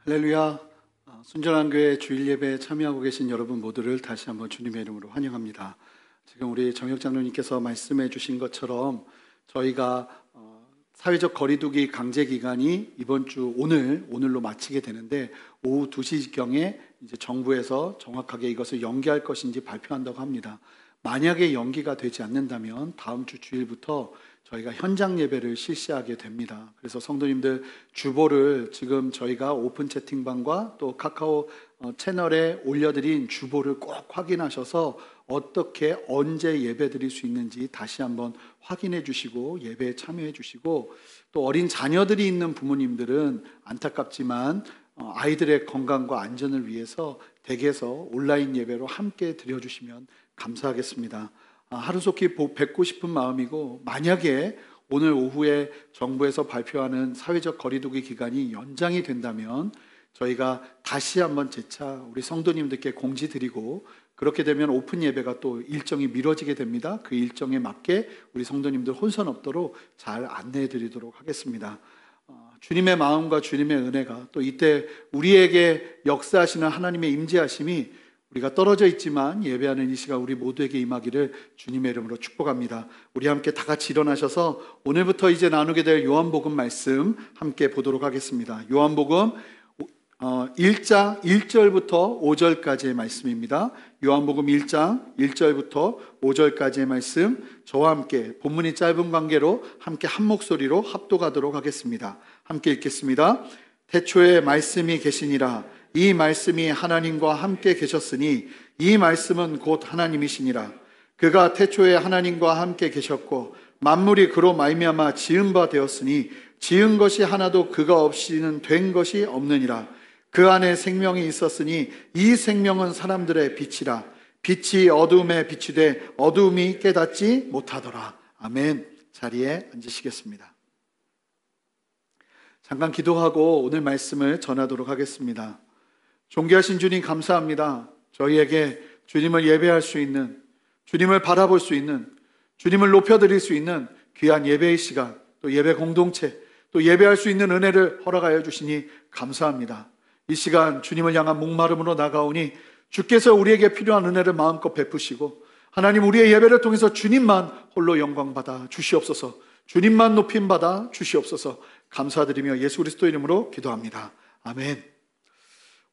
할렐루야. 순전한 교회 주일 예배에 참여하고 계신 여러분 모두를 다시 한번 주님의 이름으로 환영합니다. 지금 우리 정혁 장로님께서 말씀해 주신 것처럼 저희가 사회적 거리두기 강제 기간이 이번 주 오늘로 마치게 되는데, 오후 2시경에 이제 정부에서 정확하게 이것을 연기할 것인지 발표한다고 합니다. 만약에 연기가 되지 않는다면 다음 주 주일부터 저희가 현장 예배를 실시하게 됩니다. 그래서 성도님들 주보를 지금 저희가 오픈 채팅방과 또 카카오 채널에 올려드린 주보를 꼭 확인하셔서 어떻게 언제 예배 드릴 수 있는지 다시 한번 확인해 주시고 예배에 참여해 주시고, 또 어린 자녀들이 있는 부모님들은 안타깝지만 아이들의 건강과 안전을 위해서 댁에서 온라인 예배로 함께 드려주시면 감사하겠습니다. 하루속히 뵙고 싶은 마음이고, 만약에 오늘 오후에 정부에서 발표하는 사회적 거리두기 기간이 연장이 된다면 저희가 다시 한번 재차 우리 성도님들께 공지드리고, 그렇게 되면 오픈 예배가 또 일정이 미뤄지게 됩니다. 그 일정에 맞게 우리 성도님들 혼선 없도록 잘 안내해 드리도록 하겠습니다. 주님의 마음과 주님의 은혜가 또 이때 우리에게 역사하시는 하나님의 임재하심이 우리가 떨어져 있지만 예배하는 이 시간 우리 모두에게 임하기를 주님의 이름으로 축복합니다. 우리 함께 다 같이 일어나셔서 오늘부터 이제 나누게 될 요한복음 말씀 함께 보도록 하겠습니다. 요한복음 1장 1절부터 5절까지의 말씀입니다. 요한복음 1장 1절부터 5절까지의 말씀, 저와 함께 본문이 짧은 관계로 함께 한 목소리로 합독하도록 하겠습니다. 함께 읽겠습니다. 태초에 말씀이 계시니라. 이 말씀이 하나님과 함께 계셨으니 이 말씀은 곧 하나님이시니라. 그가 태초에 하나님과 함께 계셨고 만물이 그로 말미암아 지은 바 되었으니 지은 것이 하나도 그가 없이는 된 것이 없느니라. 그 안에 생명이 있었으니 이 생명은 사람들의 빛이라. 빛이 어두움에 비추되 어두움이 깨닫지 못하더라. 아멘. 자리에 앉으시겠습니다. 잠깐 기도하고 오늘 말씀을 전하도록 하겠습니다. 존귀하신 주님, 감사합니다. 저희에게 주님을 예배할 수 있는, 주님을 바라볼 수 있는, 주님을 높여드릴 수 있는 귀한 예배의 시간, 또 예배 공동체, 또 예배할 수 있는 은혜를 허락하여 주시니 감사합니다. 이 시간 주님을 향한 목마름으로 나가오니 주께서 우리에게 필요한 은혜를 마음껏 베푸시고, 하나님 우리의 예배를 통해서 주님만 홀로 영광받아 주시옵소서, 주님만 높임받아 주시옵소서. 감사드리며 예수 그리스도 이름으로 기도합니다. 아멘.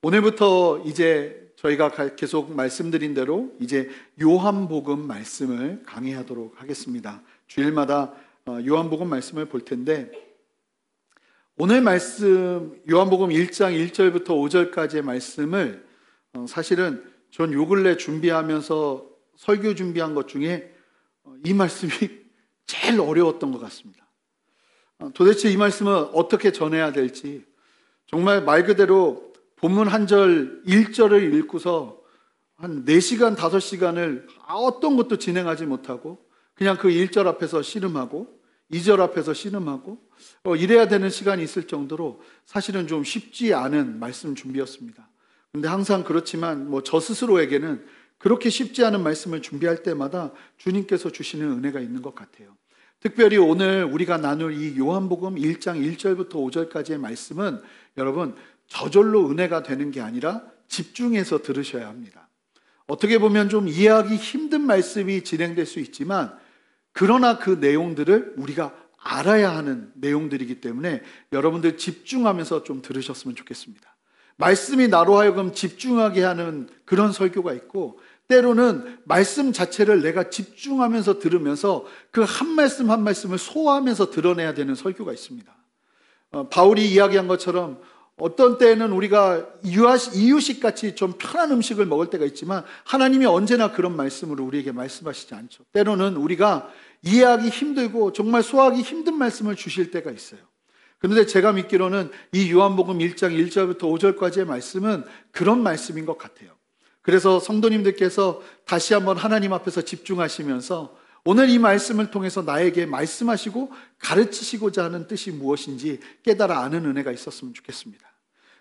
오늘부터 이제 저희가 계속 말씀드린 대로 이제 요한복음 말씀을 강의하도록 하겠습니다. 주일마다 요한복음 말씀을 볼 텐데, 오늘 말씀 요한복음 1장 1절부터 5절까지의 말씀을 사실은 전 요 근래 준비하면서 설교 준비한 것 중에 이 말씀이 제일 어려웠던 것 같습니다. 도대체 이 말씀을 어떻게 전해야 될지, 정말 말 그대로 본문 한 절 1절을 읽고서 한 4시간 5시간을 어떤 것도 진행하지 못하고 그냥 그 1절 앞에서 씨름하고 2절 앞에서 씨름하고 이래야 되는 시간이 있을 정도로 사실은 좀 쉽지 않은 말씀 준비였습니다. 근데 항상 그렇지만 저 스스로에게는 그렇게 쉽지 않은 말씀을 준비할 때마다 주님께서 주시는 은혜가 있는 것 같아요. 특별히 오늘 우리가 나눌 이 요한복음 1장 1절부터 5절까지의 말씀은 여러분 저절로 은혜가 되는 게 아니라 집중해서 들으셔야 합니다. 어떻게 보면 좀 이해하기 힘든 말씀이 진행될 수 있지만, 그러나 그 내용들을 우리가 알아야 하는 내용들이기 때문에 여러분들 집중하면서 좀 들으셨으면 좋겠습니다. 말씀이 나로 하여금 집중하게 하는 그런 설교가 있고, 때로는 말씀 자체를 내가 집중하면서 들으면서 그 한 말씀 한 말씀을 소화하면서 드러내야 되는 설교가 있습니다. 바울이 이야기한 것처럼 어떤 때에는 우리가 이유식같이 좀 편한 음식을 먹을 때가 있지만 하나님이 언제나 그런 말씀으로 우리에게 말씀하시지 않죠. 때로는 우리가 이해하기 힘들고 정말 소화하기 힘든 말씀을 주실 때가 있어요. 그런데 제가 믿기로는 이 요한복음 1장 1절부터 5절까지의 말씀은 그런 말씀인 것 같아요. 그래서 성도님들께서 다시 한번 하나님 앞에서 집중하시면서 오늘 이 말씀을 통해서 나에게 말씀하시고 가르치시고자 하는 뜻이 무엇인지 깨달아 아는 은혜가 있었으면 좋겠습니다.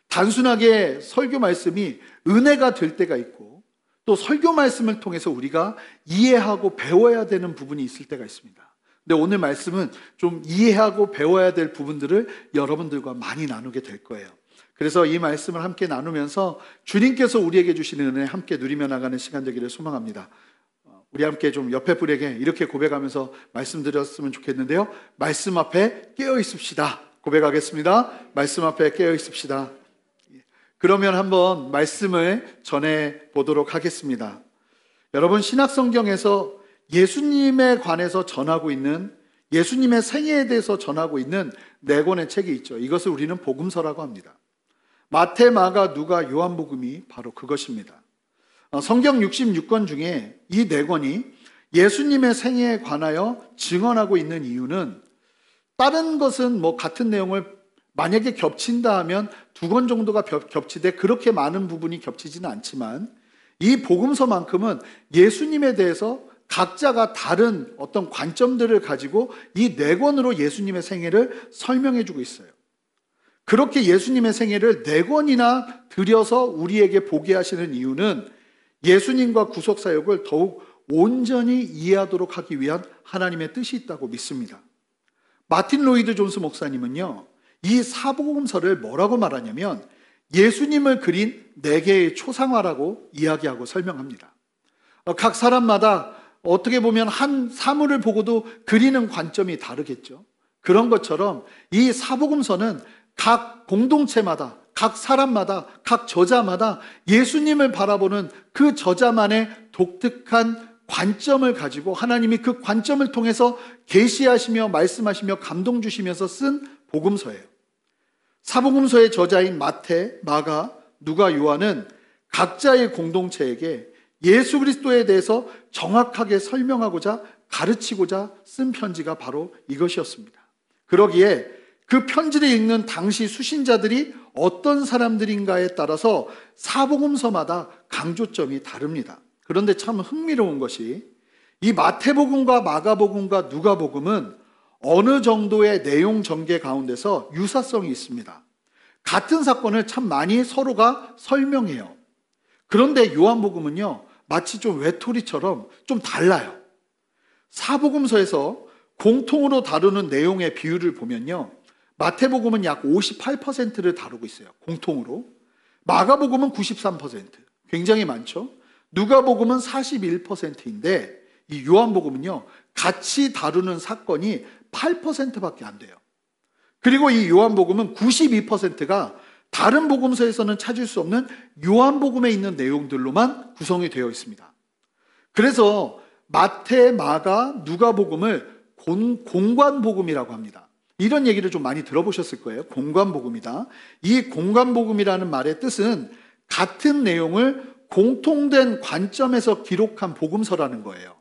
단순하게 설교 말씀이 은혜가 될 때가 있고, 또 설교 말씀을 통해서 우리가 이해하고 배워야 되는 부분이 있을 때가 있습니다. 근데 오늘 말씀은 좀 이해하고 배워야 될 부분들을 여러분들과 많이 나누게 될 거예요. 그래서 이 말씀을 함께 나누면서 주님께서 우리에게 주시는 은혜 함께 누리며 나가는 시간 되기를 소망합니다. 우리 함께 좀 옆에 분에게 이렇게 고백하면서 말씀드렸으면 좋겠는데요. 말씀 앞에 깨어 있읍시다. 고백하겠습니다. 말씀 앞에 깨어 있읍시다. 그러면 한번 말씀을 전해 보도록 하겠습니다. 여러분, 신약성경에서 예수님에 관해서 전하고 있는, 예수님의 생애에 대해서 전하고 있는 4권의 책이 있죠. 이것을 우리는 복음서라고 합니다. 마태, 마가, 누가, 요한복음이 바로 그것입니다. 성경 66권 중에 이 4권이 예수님의 생애에 관하여 증언하고 있는 이유는, 다른 것은 뭐 같은 내용을 만약에 겹친다 하면 2권 정도가 겹치되 그렇게 많은 부분이 겹치지는 않지만, 이 복음서만큼은 예수님에 대해서 각자가 다른 어떤 관점들을 가지고 이 4권으로 예수님의 생애를 설명해 주고 있어요. 그렇게 예수님의 생애를 4권이나 들여서 우리에게 보게 하시는 이유는 예수님과 구속사역을 더욱 온전히 이해하도록 하기 위한 하나님의 뜻이 있다고 믿습니다. 마틴 로이드 존스 목사님은요, 이 사복음서를 뭐라고 말하냐면 예수님을 그린 4개의 초상화라고 이야기하고 설명합니다. 각 사람마다 어떻게 보면 한 사물을 보고도 그리는 관점이 다르겠죠. 그런 것처럼 이 사복음서는 각 공동체마다, 각 사람마다, 각 저자마다 예수님을 바라보는 그 저자만의 독특한 관점을 가지고 하나님이 그 관점을 통해서 계시하시며 말씀하시며 감동 주시면서 쓴 복음서예요. 사복음서의 저자인 마태, 마가, 누가, 요한은 각자의 공동체에게 예수 그리스도에 대해서 정확하게 설명하고자 가르치고자 쓴 편지가 바로 이것이었습니다. 그러기에 그 편지를 읽는 당시 수신자들이 어떤 사람들인가에 따라서 사복음서마다 강조점이 다릅니다. 그런데 참 흥미로운 것이 이 마태복음과 마가복음과 누가복음은 어느 정도의 내용 전개 가운데서 유사성이 있습니다. 같은 사건을 참 많이 서로가 설명해요. 그런데 요한복음은요, 마치 좀 외톨이처럼 좀 달라요. 사복음서에서 공통으로 다루는 내용의 비율을 보면요, 마태복음은 약 58%를 다루고 있어요. 공통으로. 마가복음은 93%. 굉장히 많죠. 누가복음은 41%인데 이 요한복음은요, 같이 다루는 사건이 8%밖에 안 돼요. 그리고 이 요한복음은 92%가 다른 복음서에서는 찾을 수 없는 요한복음에 있는 내용들로만 구성이 되어 있습니다. 그래서 마태, 마가, 누가복음을 공관복음이라고 합니다. 이런 얘기를 좀 많이 들어보셨을 거예요. 공관복음이다. 이 공관복음이라는 말의 뜻은 같은 내용을 공통된 관점에서 기록한 복음서라는 거예요.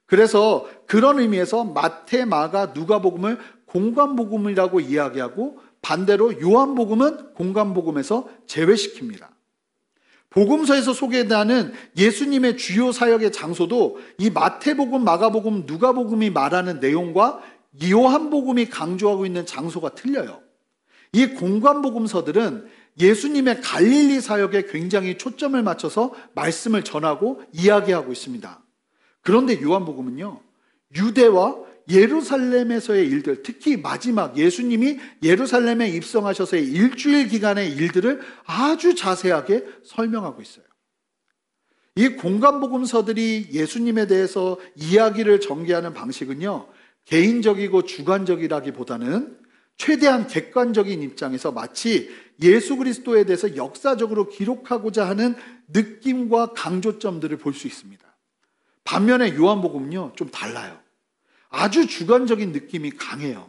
그래서 그런 의미에서 마태, 마가, 누가복음을 공관복음이라고 이야기하고 반대로 요한복음은 공관복음에서 제외시킵니다. 복음서에서 소개되는 예수님의 주요 사역의 장소도 이 마태복음, 마가복음, 누가복음이 말하는 내용과 요한복음이 강조하고 있는 장소가 틀려요. 이 공관복음서들은 예수님의 갈릴리 사역에 굉장히 초점을 맞춰서 말씀을 전하고 이야기하고 있습니다. 그런데 요한복음은요, 유대와 예루살렘에서의 일들, 특히 마지막 예수님이 예루살렘에 입성하셔서의 일주일 기간의 일들을 아주 자세하게 설명하고 있어요. 이 공관복음서들이 예수님에 대해서 이야기를 전개하는 방식은요, 개인적이고 주관적이라기보다는 최대한 객관적인 입장에서 마치 예수 그리스도에 대해서 역사적으로 기록하고자 하는 느낌과 강조점들을 볼 수 있습니다. 반면에 요한복음은요, 좀 달라요. 아주 주관적인 느낌이 강해요.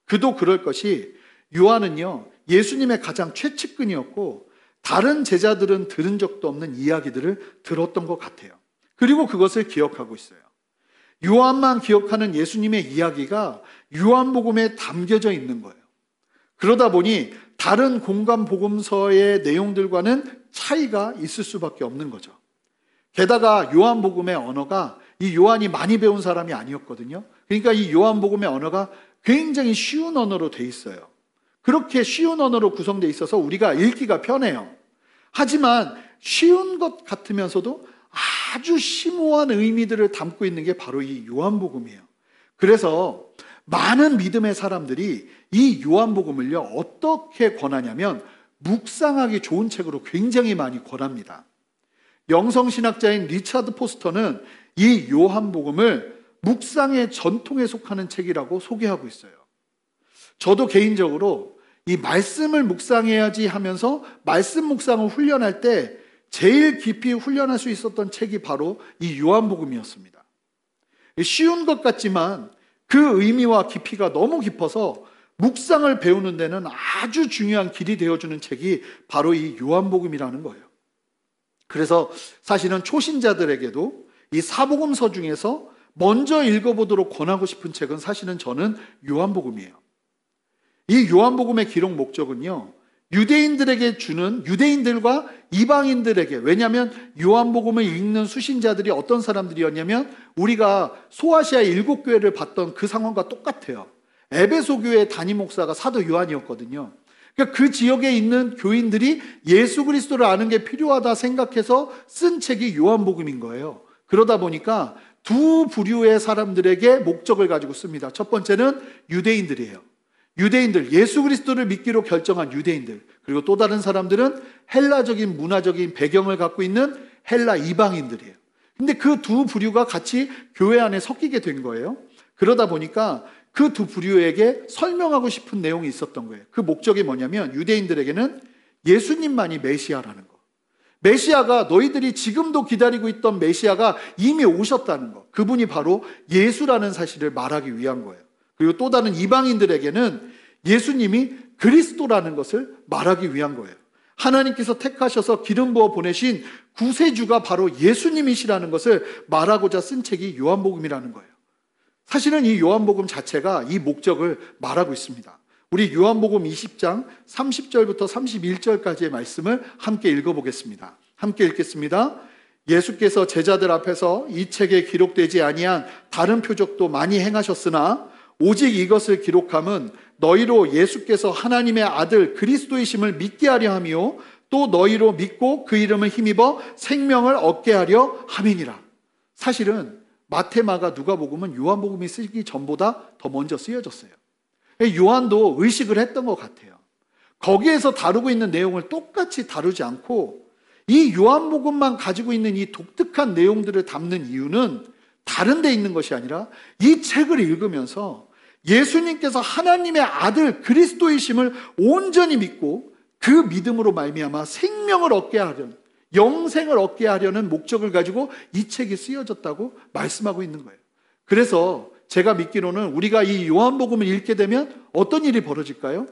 그도 그럴 것이 요한은요, 예수님의 가장 최측근이었고 다른 제자들은 들은 적도 없는 이야기들을 들었던 것 같아요. 그리고 그것을 기억하고 있어요. 요한만 기억하는 예수님의 이야기가 요한복음에 담겨져 있는 거예요. 그러다 보니 다른 공관복음서의 내용들과는 차이가 있을 수밖에 없는 거죠. 게다가 요한복음의 언어가 이 요한이 많이 배운 사람이 아니었거든요. 그러니까 이 요한복음의 언어가 굉장히 쉬운 언어로 돼 있어요. 그렇게 쉬운 언어로 구성되어 있어서 우리가 읽기가 편해요. 하지만 쉬운 것 같으면서도 아주 심오한 의미들을 담고 있는 게 바로 이 요한복음이에요. 그래서 많은 믿음의 사람들이 이 요한복음을요, 어떻게 권하냐면 묵상하기 좋은 책으로 굉장히 많이 권합니다. 영성신학자인 리차드 포스터는 이 요한복음을 묵상의 전통에 속하는 책이라고 소개하고 있어요. 저도 개인적으로 이 말씀을 묵상해야지 하면서 말씀 묵상을 훈련할 때 제일 깊이 훈련할 수 있었던 책이 바로 이 요한복음이었습니다. 쉬운 것 같지만 그 의미와 깊이가 너무 깊어서 묵상을 배우는 데는 아주 중요한 길이 되어주는 책이 바로 이 요한복음이라는 거예요. 그래서 사실은 초신자들에게도 이 사복음서 중에서 먼저 읽어보도록 권하고 싶은 책은 사실은 저는 요한복음이에요. 이 요한복음의 기록 목적은요, 유대인들에게 주는, 유대인들과 이방인들에게, 왜냐하면 요한복음을 읽는 수신자들이 어떤 사람들이었냐면 우리가 소아시아 7교회를 봤던 그 상황과 똑같아요. 에베소 교회 담임 목사가 사도 요한이었거든요. 그러니까 그 지역에 있는 교인들이 예수 그리스도를 아는 게 필요하다 생각해서 쓴 책이 요한복음인 거예요. 그러다 보니까 두 부류의 사람들에게 목적을 가지고 씁니다. 첫 번째는 유대인들이에요. 유대인들, 예수 그리스도를 믿기로 결정한 유대인들, 그리고 또 다른 사람들은 헬라적인 문화적인 배경을 갖고 있는 헬라 이방인들이에요. 근데 그 두 부류가 같이 교회 안에 섞이게 된 거예요. 그러다 보니까 그 두 부류에게 설명하고 싶은 내용이 있었던 거예요. 그 목적이 뭐냐면 유대인들에게는 예수님만이 메시아라는 거, 메시아가 너희들이 지금도 기다리고 있던 메시아가 이미 오셨다는 거, 그분이 바로 예수라는 사실을 말하기 위한 거예요. 그리고 또 다른 이방인들에게는 예수님이 그리스도라는 것을 말하기 위한 거예요. 하나님께서 택하셔서 기름 부어 보내신 구세주가 바로 예수님이시라는 것을 말하고자 쓴 책이 요한복음이라는 거예요. 사실은 이 요한복음 자체가 이 목적을 말하고 있습니다. 우리 요한복음 20장 30절부터 31절까지의 말씀을 함께 읽어보겠습니다. 함께 읽겠습니다. 예수께서 제자들 앞에서 이 책에 기록되지 아니한 다른 표적도 많이 행하셨으나 오직 이것을 기록함은 너희로 예수께서 하나님의 아들 그리스도이심을 믿게 하려 함이요 또 너희로 믿고 그 이름을 힘입어 생명을 얻게 하려 함이니라. 사실은 마태, 마가, 누가복음은 요한복음이 쓰기 전보다 더 먼저 쓰여졌어요. 요한도 의식을 했던 것 같아요. 거기에서 다루고 있는 내용을 똑같이 다루지 않고 이 요한복음만 가지고 있는 이 독특한 내용들을 담는 이유는 다른 데 있는 것이 아니라 이 책을 읽으면서 예수님께서 하나님의 아들 그리스도이심을 온전히 믿고 그 믿음으로 말미암아 생명을 얻게 하려는, 영생을 얻게 하려는 목적을 가지고 이 책이 쓰여졌다고 말씀하고 있는 거예요. 그래서 제가 믿기로는 우리가 이 요한복음을 읽게 되면 어떤 일이 벌어질까요?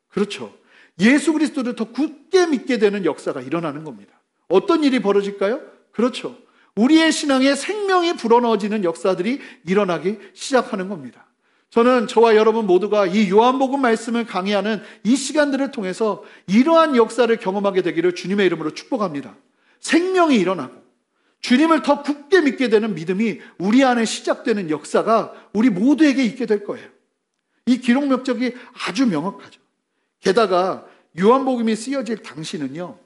그렇죠. 예수 그리스도를 더 굳게 믿게 되는 역사가 일어나는 겁니다. 어떤 일이 벌어질까요? 그렇죠. 우리의 신앙에 생명이 불어넣어지는 역사들이 일어나기 시작하는 겁니다. 저는 저와 여러분 모두가 이 요한복음 말씀을 강의하는 이 시간들을 통해서 이러한 역사를 경험하게 되기를 주님의 이름으로 축복합니다. 생명이 일어나고 주님을 더 굳게 믿게 되는 믿음이 우리 안에 시작되는 역사가 우리 모두에게 있게 될 거예요. 이 기록 목적이 아주 명확하죠. 게다가 요한복음이 쓰여질 당시는요,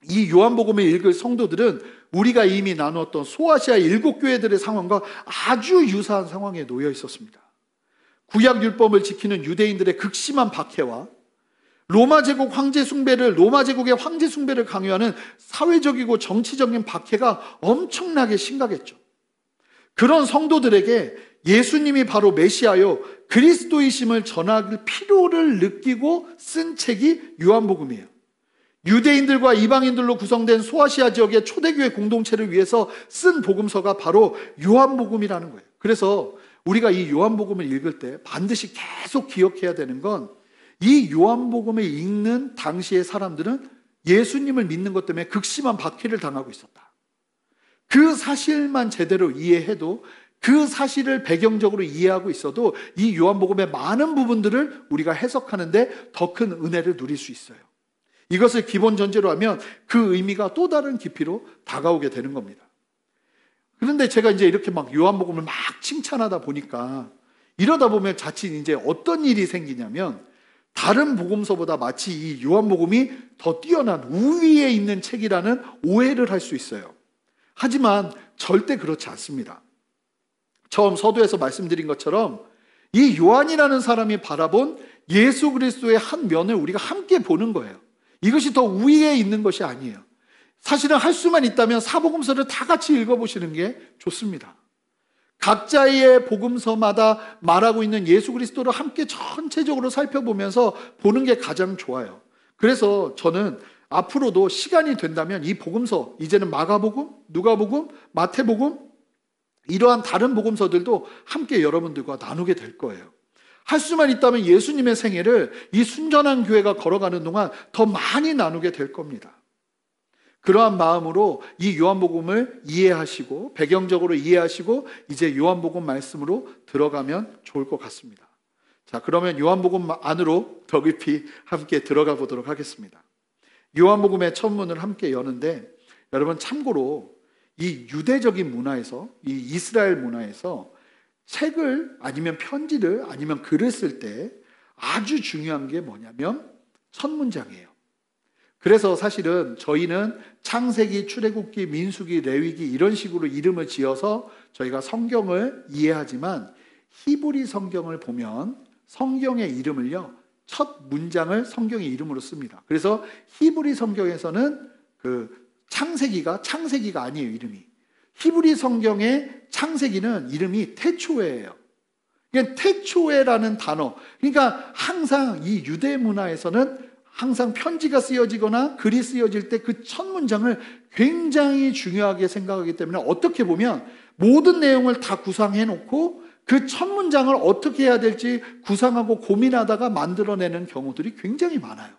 이 요한복음을 읽을 성도들은 우리가 이미 나누었던 소아시아 7교회들의 상황과 아주 유사한 상황에 놓여 있었습니다. 구약 율법을 지키는 유대인들의 극심한 박해와 로마 제국의 황제 숭배를 강요하는 사회적이고 정치적인 박해가 엄청나게 심각했죠. 그런 성도들에게 예수님이 바로 메시아요 그리스도이심을 전할 필요를 느끼고 쓴 책이 요한복음이에요. 유대인들과 이방인들로 구성된 소아시아 지역의 초대교회 공동체를 위해서 쓴 복음서가 바로 요한복음이라는 거예요. 그래서 우리가 이 요한복음을 읽을 때 반드시 계속 기억해야 되는 건 이 요한복음을 읽는 당시의 사람들은 예수님을 믿는 것 때문에 극심한 박해를 당하고 있었다. 그 사실만 제대로 이해해도, 그 사실을 배경적으로 이해하고 있어도 이 요한복음의 많은 부분들을 우리가 해석하는데 더 큰 은혜를 누릴 수 있어요. 이것을 기본 전제로 하면 그 의미가 또 다른 깊이로 다가오게 되는 겁니다. 그런데 제가 이제 이렇게 막 요한복음을 막 칭찬하다 보니까 이러다 보면 자칫 이제 어떤 일이 생기냐면 다른 복음서보다 마치 이 요한복음이 더 뛰어난 우위에 있는 책이라는 오해를 할 수 있어요. 하지만 절대 그렇지 않습니다. 처음 서두에서 말씀드린 것처럼 이 요한이라는 사람이 바라본 예수 그리스도의 한 면을 우리가 함께 보는 거예요. 이것이 더 우위에 있는 것이 아니에요. 사실은 할 수만 있다면 사복음서를 다 같이 읽어보시는 게 좋습니다. 각자의 복음서마다 말하고 있는 예수 그리스도를 함께 전체적으로 살펴보면서 보는 게 가장 좋아요. 그래서 저는 앞으로도 시간이 된다면 이 복음서, 이제는 마가복음, 누가복음, 마태복음, 이러한 다른 복음서들도 함께 여러분들과 나누게 될 거예요. 할 수만 있다면 예수님의 생애를 이 순전한 교회가 걸어가는 동안 더 많이 나누게 될 겁니다. 그러한 마음으로 이 요한복음을 이해하시고 배경적으로 이해하시고 이제 요한복음 말씀으로 들어가면 좋을 것 같습니다. 자, 그러면 요한복음 안으로 더 깊이 함께 들어가 보도록 하겠습니다. 요한복음의 첫 문을 함께 여는데, 여러분 참고로 이 유대적인 문화에서, 이 이스라엘 문화에서 책을 아니면 편지를 아니면 글을 쓸 때 아주 중요한 게 뭐냐면 첫 문장이에요. 그래서 사실은 저희는 창세기, 출애굽기, 민수기, 레위기 이런 식으로 이름을 지어서 저희가 성경을 이해하지만 히브리 성경을 보면 성경의 이름을요, 첫 문장을 성경의 이름으로 씁니다. 그래서 히브리 성경에서는 그 창세기가 아니에요, 이름이. 히브리 성경의 창세기는 이름이 태초에예요. 그러니까 태초에라는 단어. 그러니까 항상 이 유대 문화에서는 항상 편지가 쓰여지거나 글이 쓰여질 때 그 첫 문장을 굉장히 중요하게 생각하기 때문에 어떻게 보면 모든 내용을 다 구상해 놓고 그 첫 문장을 어떻게 해야 될지 구상하고 고민하다가 만들어내는 경우들이 굉장히 많아요.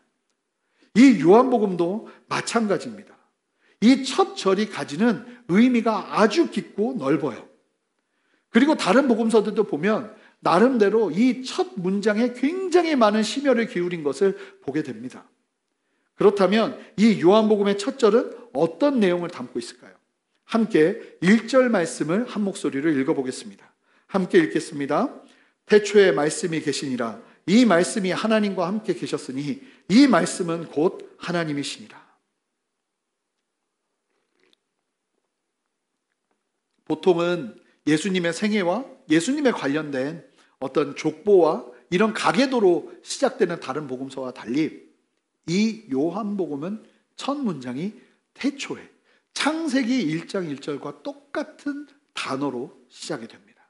이 요한복음도 마찬가지입니다. 이 첫 절이 가지는 의미가 아주 깊고 넓어요. 그리고 다른 복음서들도 보면 나름대로 이 첫 문장에 굉장히 많은 심혈을 기울인 것을 보게 됩니다. 그렇다면 이 요한복음의 첫 절은 어떤 내용을 담고 있을까요? 함께 1절 말씀을 한 목소리로 읽어보겠습니다. 함께 읽겠습니다. 태초에 말씀이 계시니라. 이 말씀이 하나님과 함께 계셨으니 이 말씀은 곧 하나님이시니라. 보통은 예수님의 생애와 예수님에 관련된 어떤 족보와 이런 가계도로 시작되는 다른 복음서와 달리 이 요한복음은 첫 문장이 태초에, 창세기 1장 1절과 똑같은 단어로 시작이 됩니다.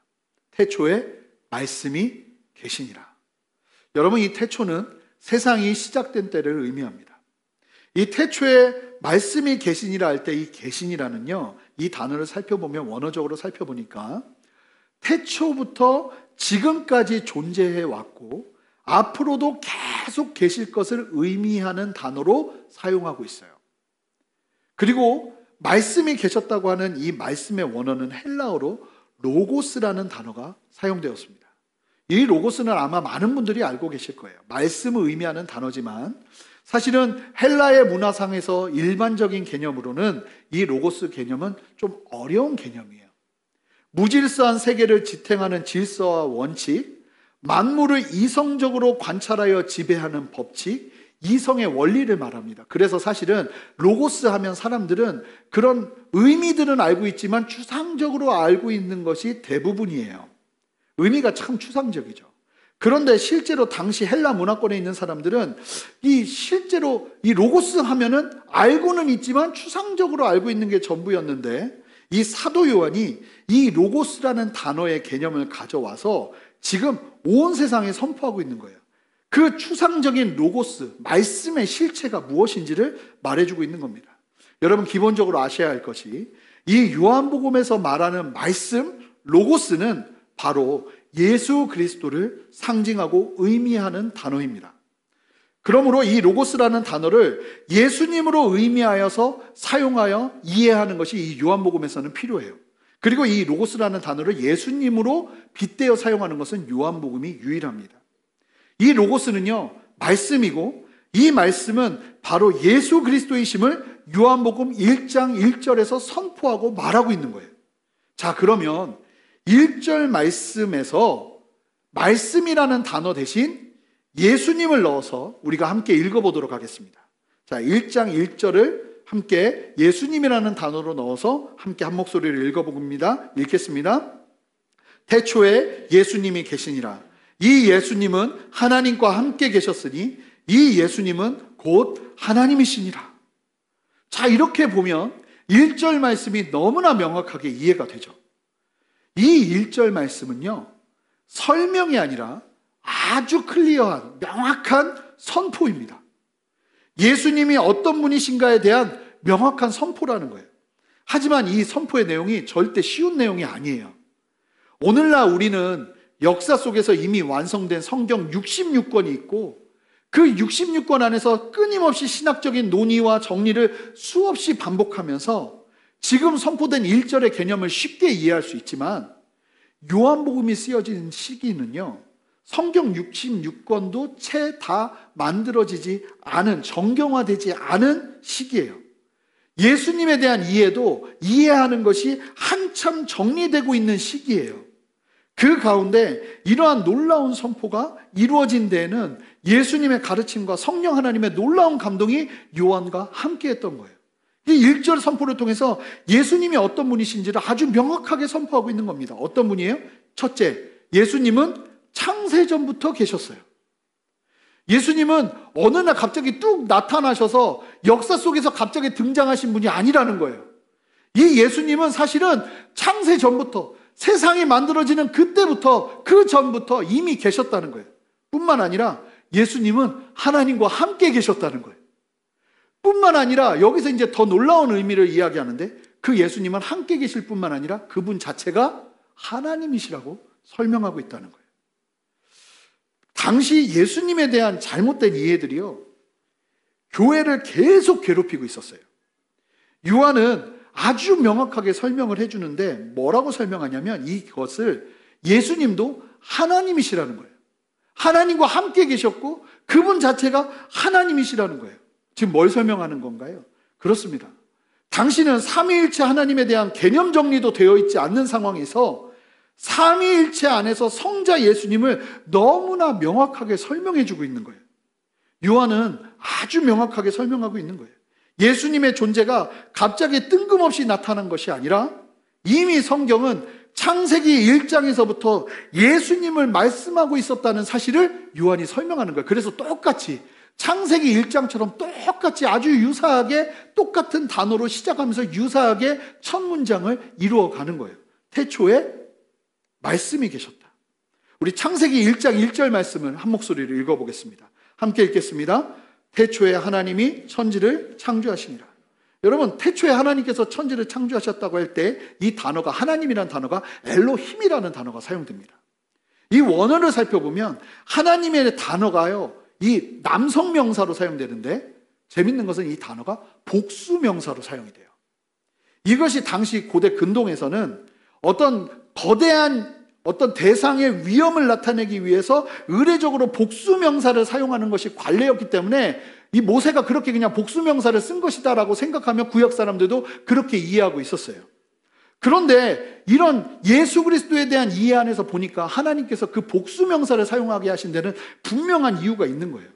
태초에 말씀이 계시니라. 여러분, 이 태초는 세상이 시작된 때를 의미합니다. 이 태초에 말씀이 계시니라 할 때 이 계시니라는요, 이 단어를 살펴보면, 원어적으로 살펴보니까 태초부터 지금까지 존재해 왔고 앞으로도 계속 계실 것을 의미하는 단어로 사용하고 있어요. 그리고 말씀이 계셨다고 하는 이 말씀의 원어는 헬라어로 로고스라는 단어가 사용되었습니다. 이 로고스는 아마 많은 분들이 알고 계실 거예요. 말씀을 의미하는 단어지만 사실은 헬라의 문화상에서 일반적인 개념으로는 이 로고스 개념은 좀 어려운 개념이에요. 무질서한 세계를 지탱하는 질서와 원칙, 만물을 이성적으로 관찰하여 지배하는 법칙, 이성의 원리를 말합니다. 그래서 사실은 로고스 하면 사람들은 그런 의미들은 알고 있지만 추상적으로 알고 있는 것이 대부분이에요. 의미가 참 추상적이죠. 그런데 실제로 당시 헬라 문화권에 있는 사람들은 실제로 이 로고스 하면은 알고는 있지만 추상적으로 알고 있는 게 전부였는데, 이 사도 요한이 이 로고스라는 단어의 개념을 가져와서 지금 온 세상에 선포하고 있는 거예요. 그 추상적인 로고스, 말씀의 실체가 무엇인지를 말해주고 있는 겁니다. 여러분, 기본적으로 아셔야 할 것이 이 요한복음에서 말하는 말씀, 로고스는 바로 예수 그리스도를 상징하고 의미하는 단어입니다. 그러므로 이 로고스라는 단어를 예수님으로 의미하여서 사용하여 이해하는 것이 이 요한복음에서는 필요해요. 그리고 이 로고스라는 단어를 예수님으로 빗대어 사용하는 것은 요한복음이 유일합니다. 이 로고스는요, 말씀이고 이 말씀은 바로 예수 그리스도이심을 요한복음 1장 1절에서 선포하고 말하고 있는 거예요. 자, 그러면 1절 말씀에서 말씀이라는 단어 대신 예수님을 넣어서 우리가 함께 읽어보도록 하겠습니다. 자, 1장 1절을 함께 예수님이라는 단어로 넣어서 함께 한 목소리를 읽어봅니다. 읽겠습니다. 태초에 예수님이 계시니라. 이 예수님은 하나님과 함께 계셨으니 이 예수님은 곧 곧 하나님이시니라. 자, 이렇게 보면 1절 말씀이 너무나 명확하게 이해가 되죠. 이 1절 말씀은요, 설명이 아니라 아주 클리어한 명확한 선포입니다. 예수님이 어떤 분이신가에 대한 명확한 선포라는 거예요. 하지만 이 선포의 내용이 절대 쉬운 내용이 아니에요. 오늘날 우리는 역사 속에서 이미 완성된 성경 66권이 있고 그 66권 안에서 끊임없이 신학적인 논의와 정리를 수없이 반복하면서 지금 선포된 1절의 개념을 쉽게 이해할 수 있지만 요한복음이 쓰여진 시기는요, 성경 66권도 채 다 만들어지지 않은, 정경화되지 않은 시기예요. 예수님에 대한 이해도 이해하는 것이 한참 정리되고 있는 시기예요. 그 가운데 이러한 놀라운 선포가 이루어진 데에는 예수님의 가르침과 성령 하나님의 놀라운 감동이 요한과 함께 했던 거예요. 이 1절 선포를 통해서 예수님이 어떤 분이신지를 아주 명확하게 선포하고 있는 겁니다. 어떤 분이에요? 첫째, 예수님은 창세전부터 계셨어요. 예수님은 어느 날 갑자기 뚝 나타나셔서 역사 속에서 갑자기 등장하신 분이 아니라는 거예요. 이 예수님은 사실은 창세전부터, 세상이 만들어지는 그때부터, 그 전부터 이미 계셨다는 거예요. 뿐만 아니라 예수님은 하나님과 함께 계셨다는 거예요. 뿐만 아니라 여기서 이제 더 놀라운 의미를 이야기하는데, 그 예수님은 함께 계실 뿐만 아니라 그분 자체가 하나님이시라고 설명하고 있다는 거예요. 당시 예수님에 대한 잘못된 이해들이요, 교회를 계속 괴롭히고 있었어요. 요한은 아주 명확하게 설명을 해주는데 뭐라고 설명하냐면 이것을 예수님도 하나님이시라는 거예요. 하나님과 함께 계셨고 그분 자체가 하나님이시라는 거예요. 지금 뭘 설명하는 건가요? 그렇습니다. 당신은 삼위일체 하나님에 대한 개념 정리도 되어 있지 않는 상황에서 삼위일체 안에서 성자 예수님을 너무나 명확하게 설명해 주고 있는 거예요. 요한은 아주 명확하게 설명하고 있는 거예요. 예수님의 존재가 갑자기 뜬금없이 나타난 것이 아니라 이미 성경은 창세기 1장에서부터 예수님을 말씀하고 있었다는 사실을 요한이 설명하는 거예요. 그래서 똑같이 창세기 1장처럼 똑같이 아주 유사하게 똑같은 단어로 시작하면서 유사하게 첫 문장을 이루어가는 거예요. 태초에 말씀이 계셨다. 우리 창세기 1장 1절 말씀을 한 목소리로 읽어보겠습니다. 함께 읽겠습니다. 태초에 하나님이 천지를 창조하시니라. 여러분, 태초에 하나님께서 천지를 창조하셨다고 할 때 이 단어가, 하나님이라는 단어가 엘로힘이라는 단어가 사용됩니다. 이 원어를 살펴보면 하나님의 단어가요, 이 남성 명사로 사용되는데 재밌는 것은 이 단어가 복수 명사로 사용이 돼요. 이것이 당시 고대 근동에서는 어떤 거대한 어떤 대상의 위험을 나타내기 위해서 의례적으로 복수명사를 사용하는 것이 관례였기 때문에 이 모세가 그렇게 그냥 복수명사를 쓴 것이다라고 생각하며 구약 사람들도 그렇게 이해하고 있었어요. 그런데 이런 예수 그리스도에 대한 이해 안에서 보니까 하나님께서 그 복수명사를 사용하게 하신 데는 분명한 이유가 있는 거예요.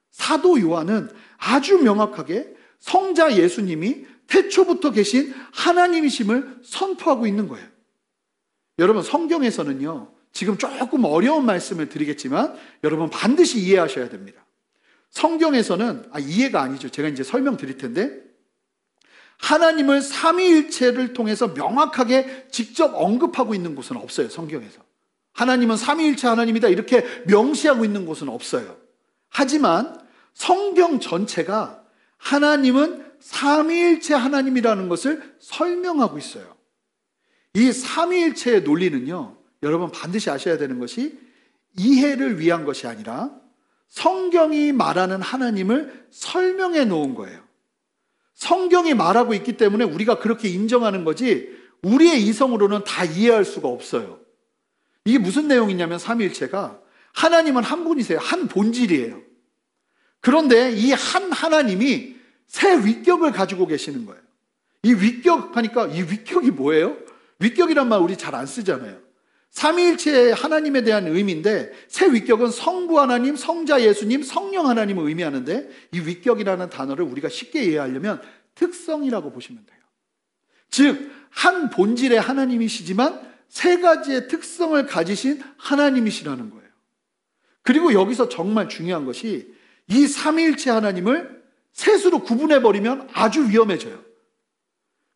사도 요한은 아주 명확하게 성자 예수님이 태초부터 계신 하나님이심을 선포하고 있는 거예요. 여러분, 성경에서는요, 지금 조금 어려운 말씀을 드리겠지만 여러분 반드시 이해하셔야 됩니다. 성경에서는, 이해가 아니죠. 제가 이제 설명드릴 텐데, 하나님을 삼위일체를 통해서 명확하게 직접 언급하고 있는 곳은 없어요. 성경에서 하나님은 삼위일체 하나님이다 이렇게 명시하고 있는 곳은 없어요. 하지만 성경 전체가 하나님은 삼위일체 하나님이라는 것을 설명하고 있어요. 이 삼위일체의 논리는요, 여러분 반드시 아셔야 되는 것이 이해를 위한 것이 아니라 성경이 말하는 하나님을 설명해 놓은 거예요. 성경이 말하고 있기 때문에 우리가 그렇게 인정하는 거지 우리의 이성으로는 다 이해할 수가 없어요. 이게 무슨 내용이냐면 삼위일체가 하나님은 한 분이세요. 한 본질이에요. 그런데 이 한 하나님이 세 위격을 가지고 계시는 거예요. 이 위격 하니까 이 위격이 뭐예요? 위격이란 말 우리 잘 안 쓰잖아요. 삼위일체의 하나님에 대한 의미인데 세 위격은 성부 하나님, 성자 예수님, 성령 하나님을 의미하는데 이 위격이라는 단어를 우리가 쉽게 이해하려면 특성이라고 보시면 돼요. 즉, 한 본질의 하나님이시지만 세 가지의 특성을 가지신 하나님이시라는 거예요. 그리고 여기서 정말 중요한 것이 이 삼위일체 하나님을 셋으로 구분해버리면 아주 위험해져요.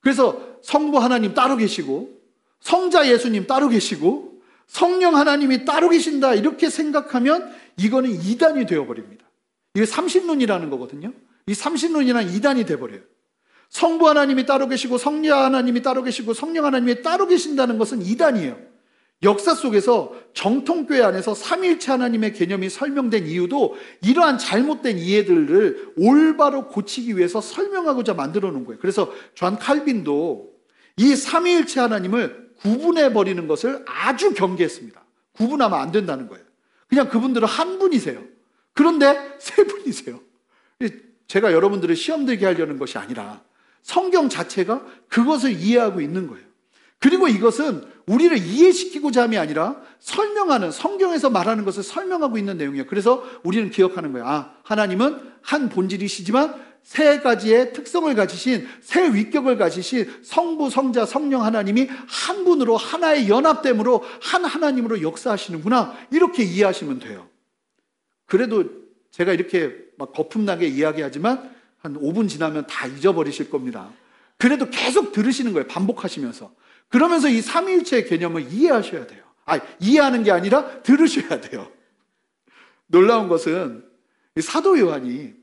그래서 성부 하나님 따로 계시고 성자 예수님 따로 계시고 성령 하나님이 따로 계신다 이렇게 생각하면 이거는 이단이 되어버립니다. 이게 삼신론이라는 거거든요. 이 삼신론이란 이단이 돼버려요. 성부 하나님이 따로 계시고 성자 하나님이 따로 계시고 성령 하나님이 따로 계신다는 것은 이단이에요. 역사 속에서 정통교회 안에서 삼위일체 하나님의 개념이 설명된 이유도 이러한 잘못된 이해들을 올바로 고치기 위해서 설명하고자 만들어 놓은 거예요. 그래서 존 칼빈도 이 삼위일체 하나님을 구분해버리는 것을 아주 경계했습니다. 구분하면 안 된다는 거예요. 그냥 그분들은 한 분이세요. 그런데 세 분이세요. 제가 여러분들을 시험 들게 하려는 것이 아니라 성경 자체가 그것을 이해하고 있는 거예요. 그리고 이것은 우리를 이해시키고자 함이 아니라 설명하는, 성경에서 말하는 것을 설명하고 있는 내용이에요. 그래서 우리는 기억하는 거예요. 하나님은 한 본질이시지만 세 가지의 특성을 가지신, 세 위격을 가지신 성부, 성자, 성령 하나님이 한 분으로 하나의 연합됨으로 한 하나님으로 역사하시는구나, 이렇게 이해하시면 돼요. 그래도 제가 이렇게 막 거품나게 이야기하지만 한 5분 지나면 다 잊어버리실 겁니다. 그래도 계속 들으시는 거예요. 반복하시면서. 그러면서 이 삼위일체의 개념을 이해하셔야 돼요. 이해하는 게 아니라 들으셔야 돼요. 놀라운 것은 사도 요한이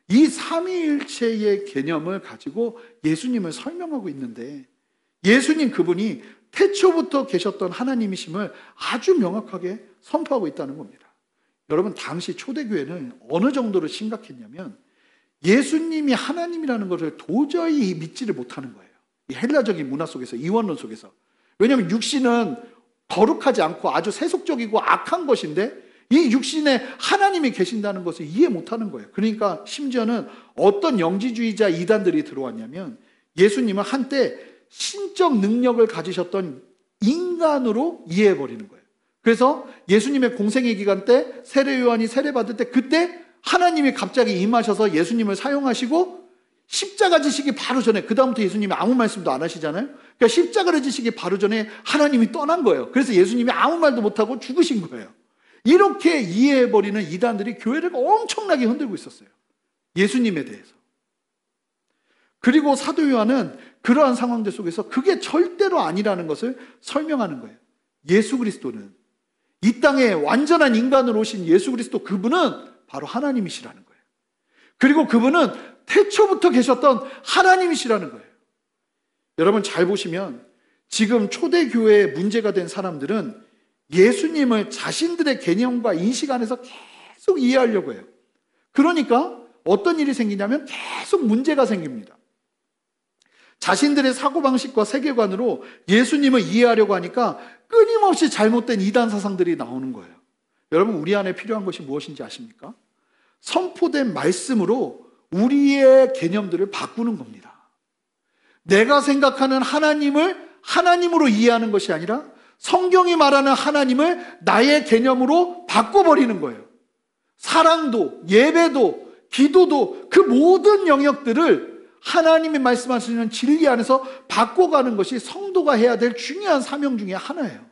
이 삼위일체의 개념을 가지고 예수님을 설명하고 있는데, 예수님 그분이 태초부터 계셨던 하나님이심을 아주 명확하게 선포하고 있다는 겁니다. 여러분, 당시 초대교회는 어느 정도로 심각했냐면 예수님이 하나님이라는 것을 도저히 믿지를 못하는 거예요. 이 헬라적인 문화 속에서, 이원론 속에서. 왜냐하면 육신은 거룩하지 않고 아주 세속적이고 악한 것인데 이 육신에 하나님이 계신다는 것을 이해 못하는 거예요. 그러니까 심지어는 어떤 영지주의자 이단들이 들어왔냐면 예수님을 한때 신적 능력을 가지셨던 인간으로 이해해버리는 거예요. 그래서 예수님의 공생의 기간 때 세례 요한이 세례받을 때 그때 하나님이 갑자기 임하셔서 예수님을 사용하시고 십자가 지시기 바로 전에, 그 다음부터 예수님이 아무 말씀도 안 하시잖아요. 그러니까 십자가를 지시기 바로 전에 하나님이 떠난 거예요. 그래서 예수님이 아무 말도 못하고 죽으신 거예요. 이렇게 이해해버리는 이단들이 교회를 엄청나게 흔들고 있었어요. 예수님에 대해서. 그리고 사도 요한은 그러한 상황들 속에서 그게 절대로 아니라는 것을 설명하는 거예요. 예수 그리스도는, 이 땅에 완전한 인간으로 오신 예수 그리스도, 그분은 바로 하나님이시라는 거예요. 그리고 그분은 태초부터 계셨던 하나님이시라는 거예요. 여러분 잘 보시면 지금 초대교회에 문제가 된 사람들은 예수님을 자신들의 개념과 인식 안에서 계속 이해하려고 해요. 그러니까 어떤 일이 생기냐면 계속 문제가 생깁니다. 자신들의 사고방식과 세계관으로 예수님을 이해하려고 하니까 끊임없이 잘못된 이단 사상들이 나오는 거예요. 여러분, 우리 안에 필요한 것이 무엇인지 아십니까? 선포된 말씀으로 우리의 개념들을 바꾸는 겁니다. 내가 생각하는 하나님을 하나님으로 이해하는 것이 아니라 성경이 말하는 하나님을 나의 개념으로 바꿔버리는 거예요. 사랑도, 예배도, 기도도, 그 모든 영역들을 하나님이 말씀하시는 진리 안에서 바꿔가는 것이 성도가 해야 될 중요한 사명 중에 하나예요.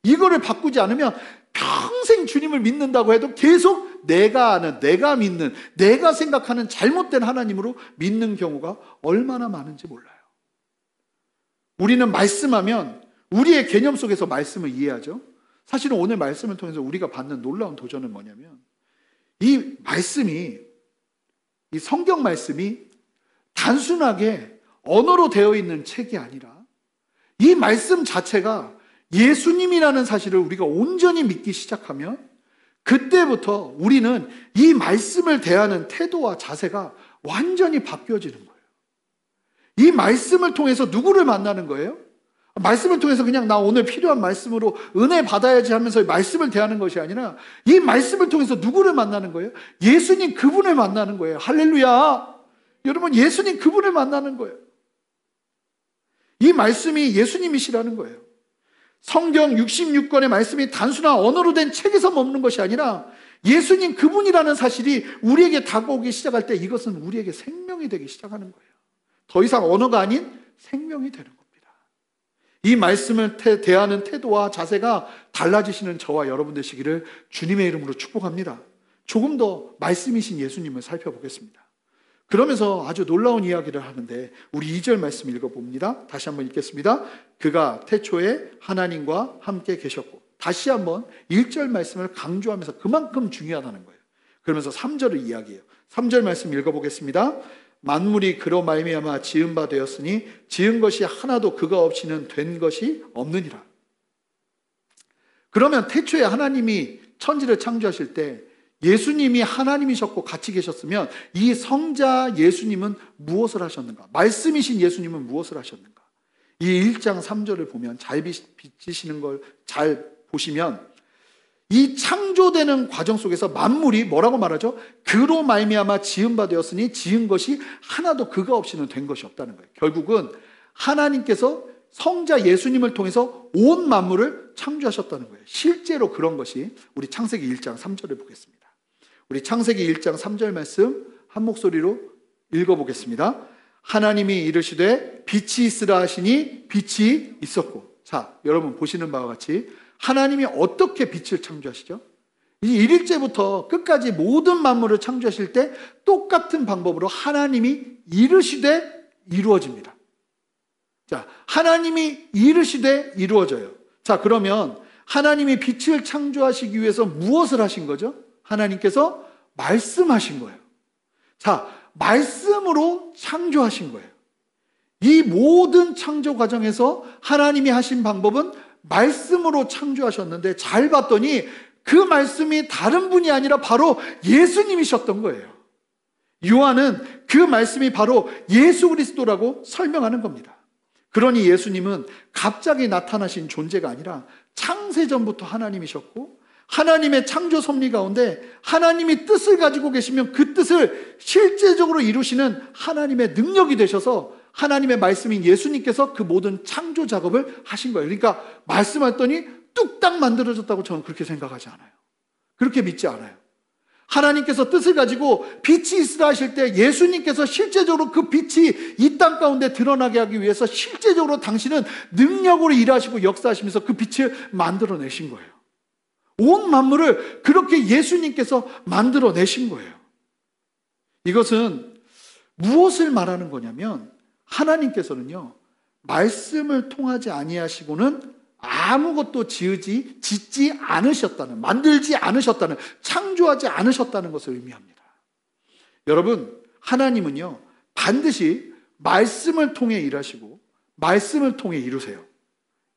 이거를 바꾸지 않으면 평생 주님을 믿는다고 해도 계속 내가 아는, 내가 믿는, 내가 생각하는 잘못된 하나님으로 믿는 경우가 얼마나 많은지 몰라요. 우리는 말씀하면 우리의 개념 속에서 말씀을 이해하죠. 사실은 오늘 말씀을 통해서 우리가 받는 놀라운 도전은 뭐냐면, 이 말씀이, 이 성경 말씀이 단순하게 언어로 되어 있는 책이 아니라 이 말씀 자체가 예수님이라는 사실을 우리가 온전히 믿기 시작하면 그때부터 우리는 이 말씀을 대하는 태도와 자세가 완전히 바뀌어지는 거예요. 이 말씀을 통해서 누구를 만나는 거예요? 말씀을 통해서 그냥 나 오늘 필요한 말씀으로 은혜 받아야지 하면서 말씀을 대하는 것이 아니라 이 말씀을 통해서 누구를 만나는 거예요? 예수님 그분을 만나는 거예요. 할렐루야! 여러분, 예수님 그분을 만나는 거예요. 이 말씀이 예수님이시라는 거예요. 성경 66권의 말씀이 단순한 언어로 된 책에서 머무는 것이 아니라 예수님 그분이라는 사실이 우리에게 다가오기 시작할 때 이것은 우리에게 생명이 되기 시작하는 거예요. 더 이상 언어가 아닌 생명이 되는 겁니다. 이 말씀을 대하는 태도와 자세가 달라지시는 저와 여러분 되시기를 주님의 이름으로 축복합니다. 조금 더 말씀이신 예수님을 살펴보겠습니다. 그러면서 아주 놀라운 이야기를 하는데 우리 2절 말씀 읽어봅니다. 다시 한번 읽겠습니다. 그가 태초에 하나님과 함께 계셨고, 다시 한번 1절 말씀을 강조하면서 그만큼 중요하다는 거예요. 그러면서 3절을 이야기해요. 3절 말씀 읽어보겠습니다. 만물이 그로 말미암아 지은 바 되었으니 지은 것이 하나도 그가 없이는 된 것이 없느니라. 그러면 태초에 하나님이 천지를 창조하실 때 예수님이 하나님이셨고 같이 계셨으면 이 성자 예수님은 무엇을 하셨는가? 말씀이신 예수님은 무엇을 하셨는가? 이 1장 3절을 보면 잘 비치시는 걸 잘 보시면 이 창조되는 과정 속에서 만물이 뭐라고 말하죠? 그로 말미암아 지은 바 되었으니 지은 것이 하나도 그가 없이는 된 것이 없다는 거예요. 결국은 하나님께서 성자 예수님을 통해서 온 만물을 창조하셨다는 거예요. 실제로 그런 것이 우리 창세기 1장 3절을 보겠습니다. 우리 창세기 1장 3절 말씀 한 목소리로 읽어보겠습니다. 하나님이 이르시되 빛이 있으라 하시니 빛이 있었고. 자, 여러분 보시는 바와 같이 하나님이 어떻게 빛을 창조하시죠? 이 1일째부터 끝까지 모든 만물을 창조하실 때 똑같은 방법으로 하나님이 이르시되 이루어집니다. 자, 하나님이 이르시되 이루어져요. 자, 그러면 하나님이 빛을 창조하시기 위해서 무엇을 하신 거죠? 하나님께서 말씀하신 거예요. 자, 말씀으로 창조하신 거예요. 이 모든 창조 과정에서 하나님이 하신 방법은 말씀으로 창조하셨는데 잘 봤더니 그 말씀이 다른 분이 아니라 바로 예수님이셨던 거예요. 요한은 그 말씀이 바로 예수 그리스도라고 설명하는 겁니다. 그러니 예수님은 갑자기 나타나신 존재가 아니라 창세전부터 하나님이셨고 하나님의 창조 섭리 가운데 하나님이 뜻을 가지고 계시면 그 뜻을 실제적으로 이루시는 하나님의 능력이 되셔서 하나님의 말씀인 예수님께서 그 모든 창조 작업을 하신 거예요. 그러니까 말씀했더니 뚝딱 만들어졌다고 저는 그렇게 생각하지 않아요. 그렇게 믿지 않아요. 하나님께서 뜻을 가지고 빛이 있으라 하실 때 예수님께서 실제적으로 그 빛이 이 땅 가운데 드러나게 하기 위해서 실제적으로 당신은 능력으로 일하시고 역사하시면서 그 빛을 만들어내신 거예요. 온 만물을 그렇게 예수님께서 만들어내신 거예요. 이것은 무엇을 말하는 거냐면 하나님께서는요, 말씀을 통하지 아니하시고는 아무것도 짓지 않으셨다는, 만들지 않으셨다는, 창조하지 않으셨다는 것을 의미합니다. 여러분, 하나님은요, 반드시 말씀을 통해 일하시고 말씀을 통해 이루세요.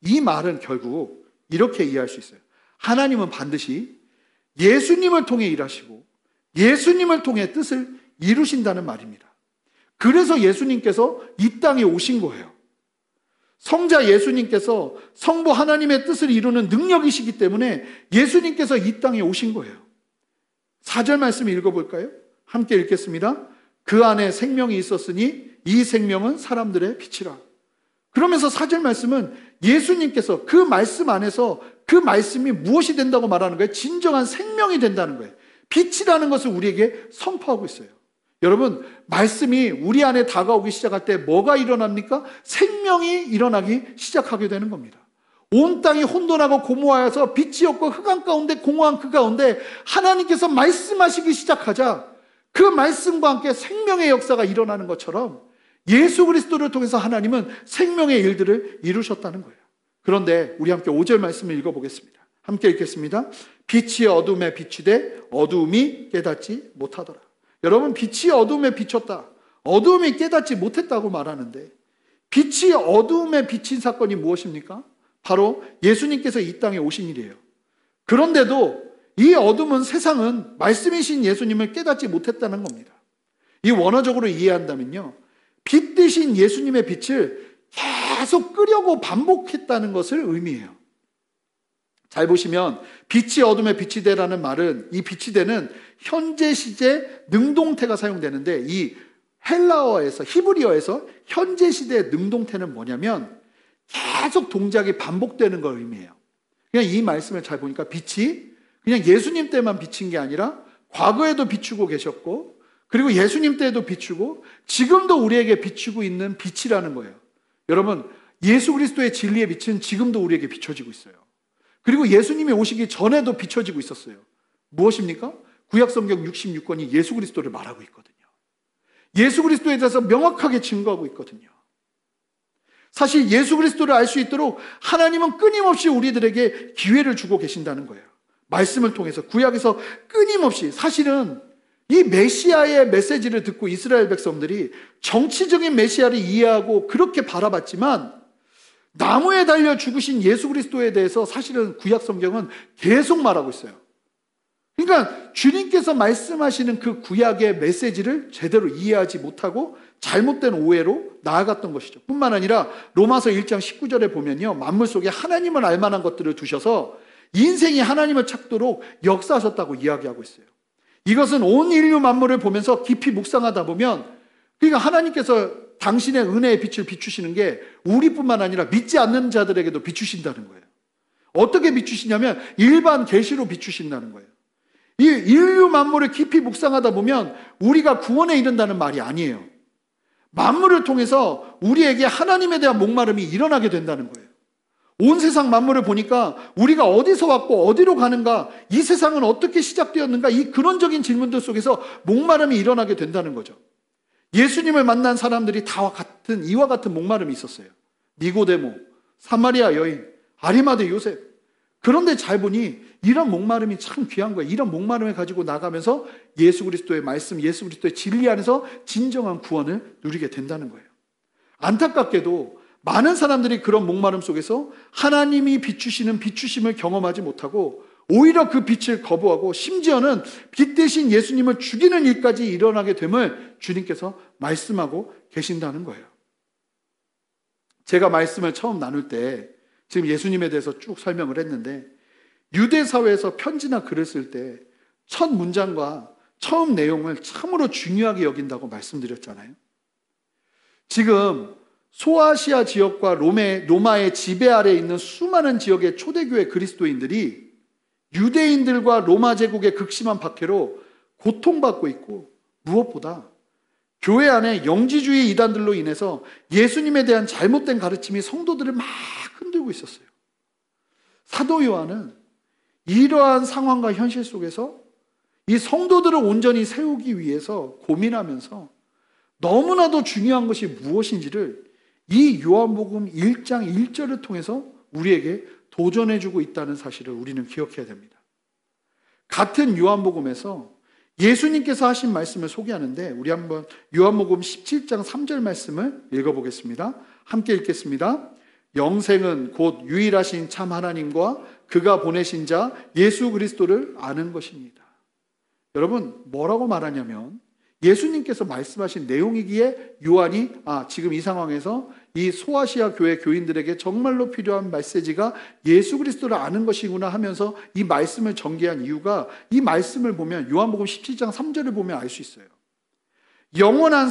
이 말은 결국 이렇게 이해할 수 있어요. 하나님은 반드시 예수님을 통해 일하시고 예수님을 통해 뜻을 이루신다는 말입니다. 그래서 예수님께서 이 땅에 오신 거예요. 성자 예수님께서 성부 하나님의 뜻을 이루는 능력이시기 때문에 예수님께서 이 땅에 오신 거예요. 4절 말씀 읽어볼까요? 함께 읽겠습니다. 그 안에 생명이 있었으니 이 생명은 사람들의 빛이라. 그러면서 4절 말씀은 예수님께서 그 말씀 안에서 그 말씀이 무엇이 된다고 말하는 거예요? 진정한 생명이 된다는 거예요. 빛이라는 것을 우리에게 선포하고 있어요. 여러분, 말씀이 우리 안에 다가오기 시작할 때 뭐가 일어납니까? 생명이 일어나기 시작하게 되는 겁니다. 온 땅이 혼돈하고 고모하여서 빛이 없고 흑암 가운데 공허한 그 가운데 하나님께서 말씀하시기 시작하자 그 말씀과 함께 생명의 역사가 일어나는 것처럼 예수 그리스도를 통해서 하나님은 생명의 일들을 이루셨다는 거예요. 그런데 우리 함께 5절 말씀을 읽어보겠습니다. 함께 읽겠습니다. 빛이 어둠에 비추되 어두움이 깨닫지 못하더라. 여러분, 빛이 어둠에 비쳤다, 어두움이 깨닫지 못했다고 말하는데 빛이 어두움에 비친 사건이 무엇입니까? 바로 예수님께서 이 땅에 오신 일이에요. 그런데도 이 어둠은, 세상은 말씀이신 예수님을 깨닫지 못했다는 겁니다. 이 원어적으로 이해한다면요, 빛 대신 예수님의 빛을 계속 끄려고 반복했다는 것을 의미해요. 잘 보시면 빛이 어둠에 빛이 되라는 말은, 이 빛이 되는 현재 시제 능동태가 사용되는데 이 헬라어에서, 히브리어에서 현재 시대의 능동태는 뭐냐면 계속 동작이 반복되는 걸 의미해요. 그냥 이 말씀을 잘 보니까 빛이 그냥 예수님 때만 비친 게 아니라 과거에도 비추고 계셨고 그리고 예수님 때에도 비추고 지금도 우리에게 비추고 있는 빛이라는 거예요. 여러분, 예수 그리스도의 진리의 빛은 지금도 우리에게 비춰지고 있어요. 그리고 예수님이 오시기 전에도 비춰지고 있었어요. 무엇입니까? 구약성경 66권이 예수 그리스도를 말하고 있거든요. 예수 그리스도에 대해서 명확하게 증거하고 있거든요. 사실 예수 그리스도를 알 수 있도록 하나님은 끊임없이 우리들에게 기회를 주고 계신다는 거예요. 말씀을 통해서, 구약에서 끊임없이. 사실은 이 메시아의 메시지를 듣고 이스라엘 백성들이 정치적인 메시아를 이해하고 그렇게 바라봤지만, 나무에 달려 죽으신 예수 그리스도에 대해서 사실은 구약 성경은 계속 말하고 있어요. 그러니까 주님께서 말씀하시는 그 구약의 메시지를 제대로 이해하지 못하고 잘못된 오해로 나아갔던 것이죠. 뿐만 아니라 로마서 1장 19절에 보면요, 만물 속에 하나님을 알 만한 것들을 두셔서 인생이 하나님을 찾도록 역사하셨다고 이야기하고 있어요. 이것은 온 인류 만물을 보면서 깊이 묵상하다 보면, 그러니까 하나님께서 당신의 은혜의 빛을 비추시는 게 우리뿐만 아니라 믿지 않는 자들에게도 비추신다는 거예요. 어떻게 비추시냐면 일반 계시로 비추신다는 거예요. 이 인류 만물을 깊이 묵상하다 보면 우리가 구원에 이른다는 말이 아니에요. 만물을 통해서 우리에게 하나님에 대한 목마름이 일어나게 된다는 거예요. 온 세상 만물을 보니까 우리가 어디서 왔고 어디로 가는가, 이 세상은 어떻게 시작되었는가, 이 근원적인 질문들 속에서 목마름이 일어나게 된다는 거죠. 예수님을 만난 사람들이 이와 같은 목마름이 있었어요. 니고데모, 사마리아 여인, 아리마대 요셉. 그런데 잘 보니 이런 목마름이 참 귀한 거예요. 이런 목마름을 가지고 나가면서 예수 그리스도의 말씀, 예수 그리스도의 진리 안에서 진정한 구원을 누리게 된다는 거예요. 안타깝게도 많은 사람들이 그런 목마름 속에서 하나님이 비추시는 비추심을 경험하지 못하고 오히려 그 빛을 거부하고 심지어는 빛 대신 예수님을 죽이는 일까지 일어나게 됨을 주님께서 말씀하고 계신다는 거예요. 제가 말씀을 처음 나눌 때 지금 예수님에 대해서 쭉 설명을 했는데, 유대 사회에서 편지나 글을 쓸 때 첫 문장과 처음 내용을 참으로 중요하게 여긴다고 말씀드렸잖아요. 지금 소아시아 지역과 로마의 지배 아래에 있는 수많은 지역의 초대교회 그리스도인들이 유대인들과 로마 제국의 극심한 박해로 고통받고 있고, 무엇보다 교회 안에 영지주의 이단들로 인해서 예수님에 대한 잘못된 가르침이 성도들을 막 흔들고 있었어요. 사도 요한은 이러한 상황과 현실 속에서 이 성도들을 온전히 세우기 위해서 고민하면서 너무나도 중요한 것이 무엇인지를 이 요한복음 1장 1절을 통해서 우리에게 도전해주고 있다는 사실을 우리는 기억해야 됩니다. 같은 요한복음에서 예수님께서 하신 말씀을 소개하는데, 우리 한번 요한복음 17장 3절 말씀을 읽어보겠습니다. 함께 읽겠습니다. 영생은 곧 유일하신 참 하나님과 그가 보내신 자 예수 그리스도를 아는 것입니다. 여러분, 뭐라고 말하냐면 예수님께서 말씀하신 내용이기에 요한이 지금 이 상황에서 이 소아시아 교회 교인들에게 정말로 필요한 메시지가 예수 그리스도를 아는 것이구나 하면서 이 말씀을 전개한 이유가, 이 말씀을 보면 요한복음 17장 3절을 보면 알 수 있어요. 영원한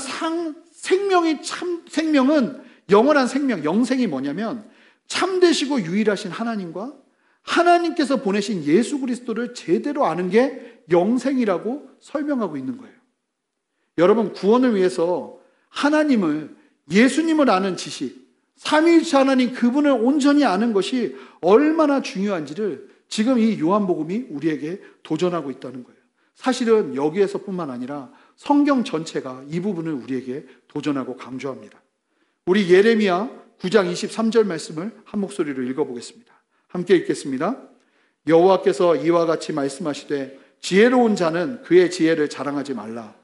생명은 영원한 생명, 영생이 뭐냐면 참되시고 유일하신 하나님과 하나님께서 보내신 예수 그리스도를 제대로 아는 게 영생이라고 설명하고 있는 거예요. 여러분, 구원을 위해서 하나님을, 예수님을 아는 지식, 삼위일체 하나님 그분을 온전히 아는 것이 얼마나 중요한지를 지금 이 요한복음이 우리에게 도전하고 있다는 거예요. 사실은 여기에서뿐만 아니라 성경 전체가 이 부분을 우리에게 도전하고 강조합니다. 우리 예레미야 9장 23절 말씀을 한 목소리로 읽어보겠습니다. 함께 읽겠습니다. 여호와께서 이와 같이 말씀하시되 지혜로운 자는 그의 지혜를 자랑하지 말라.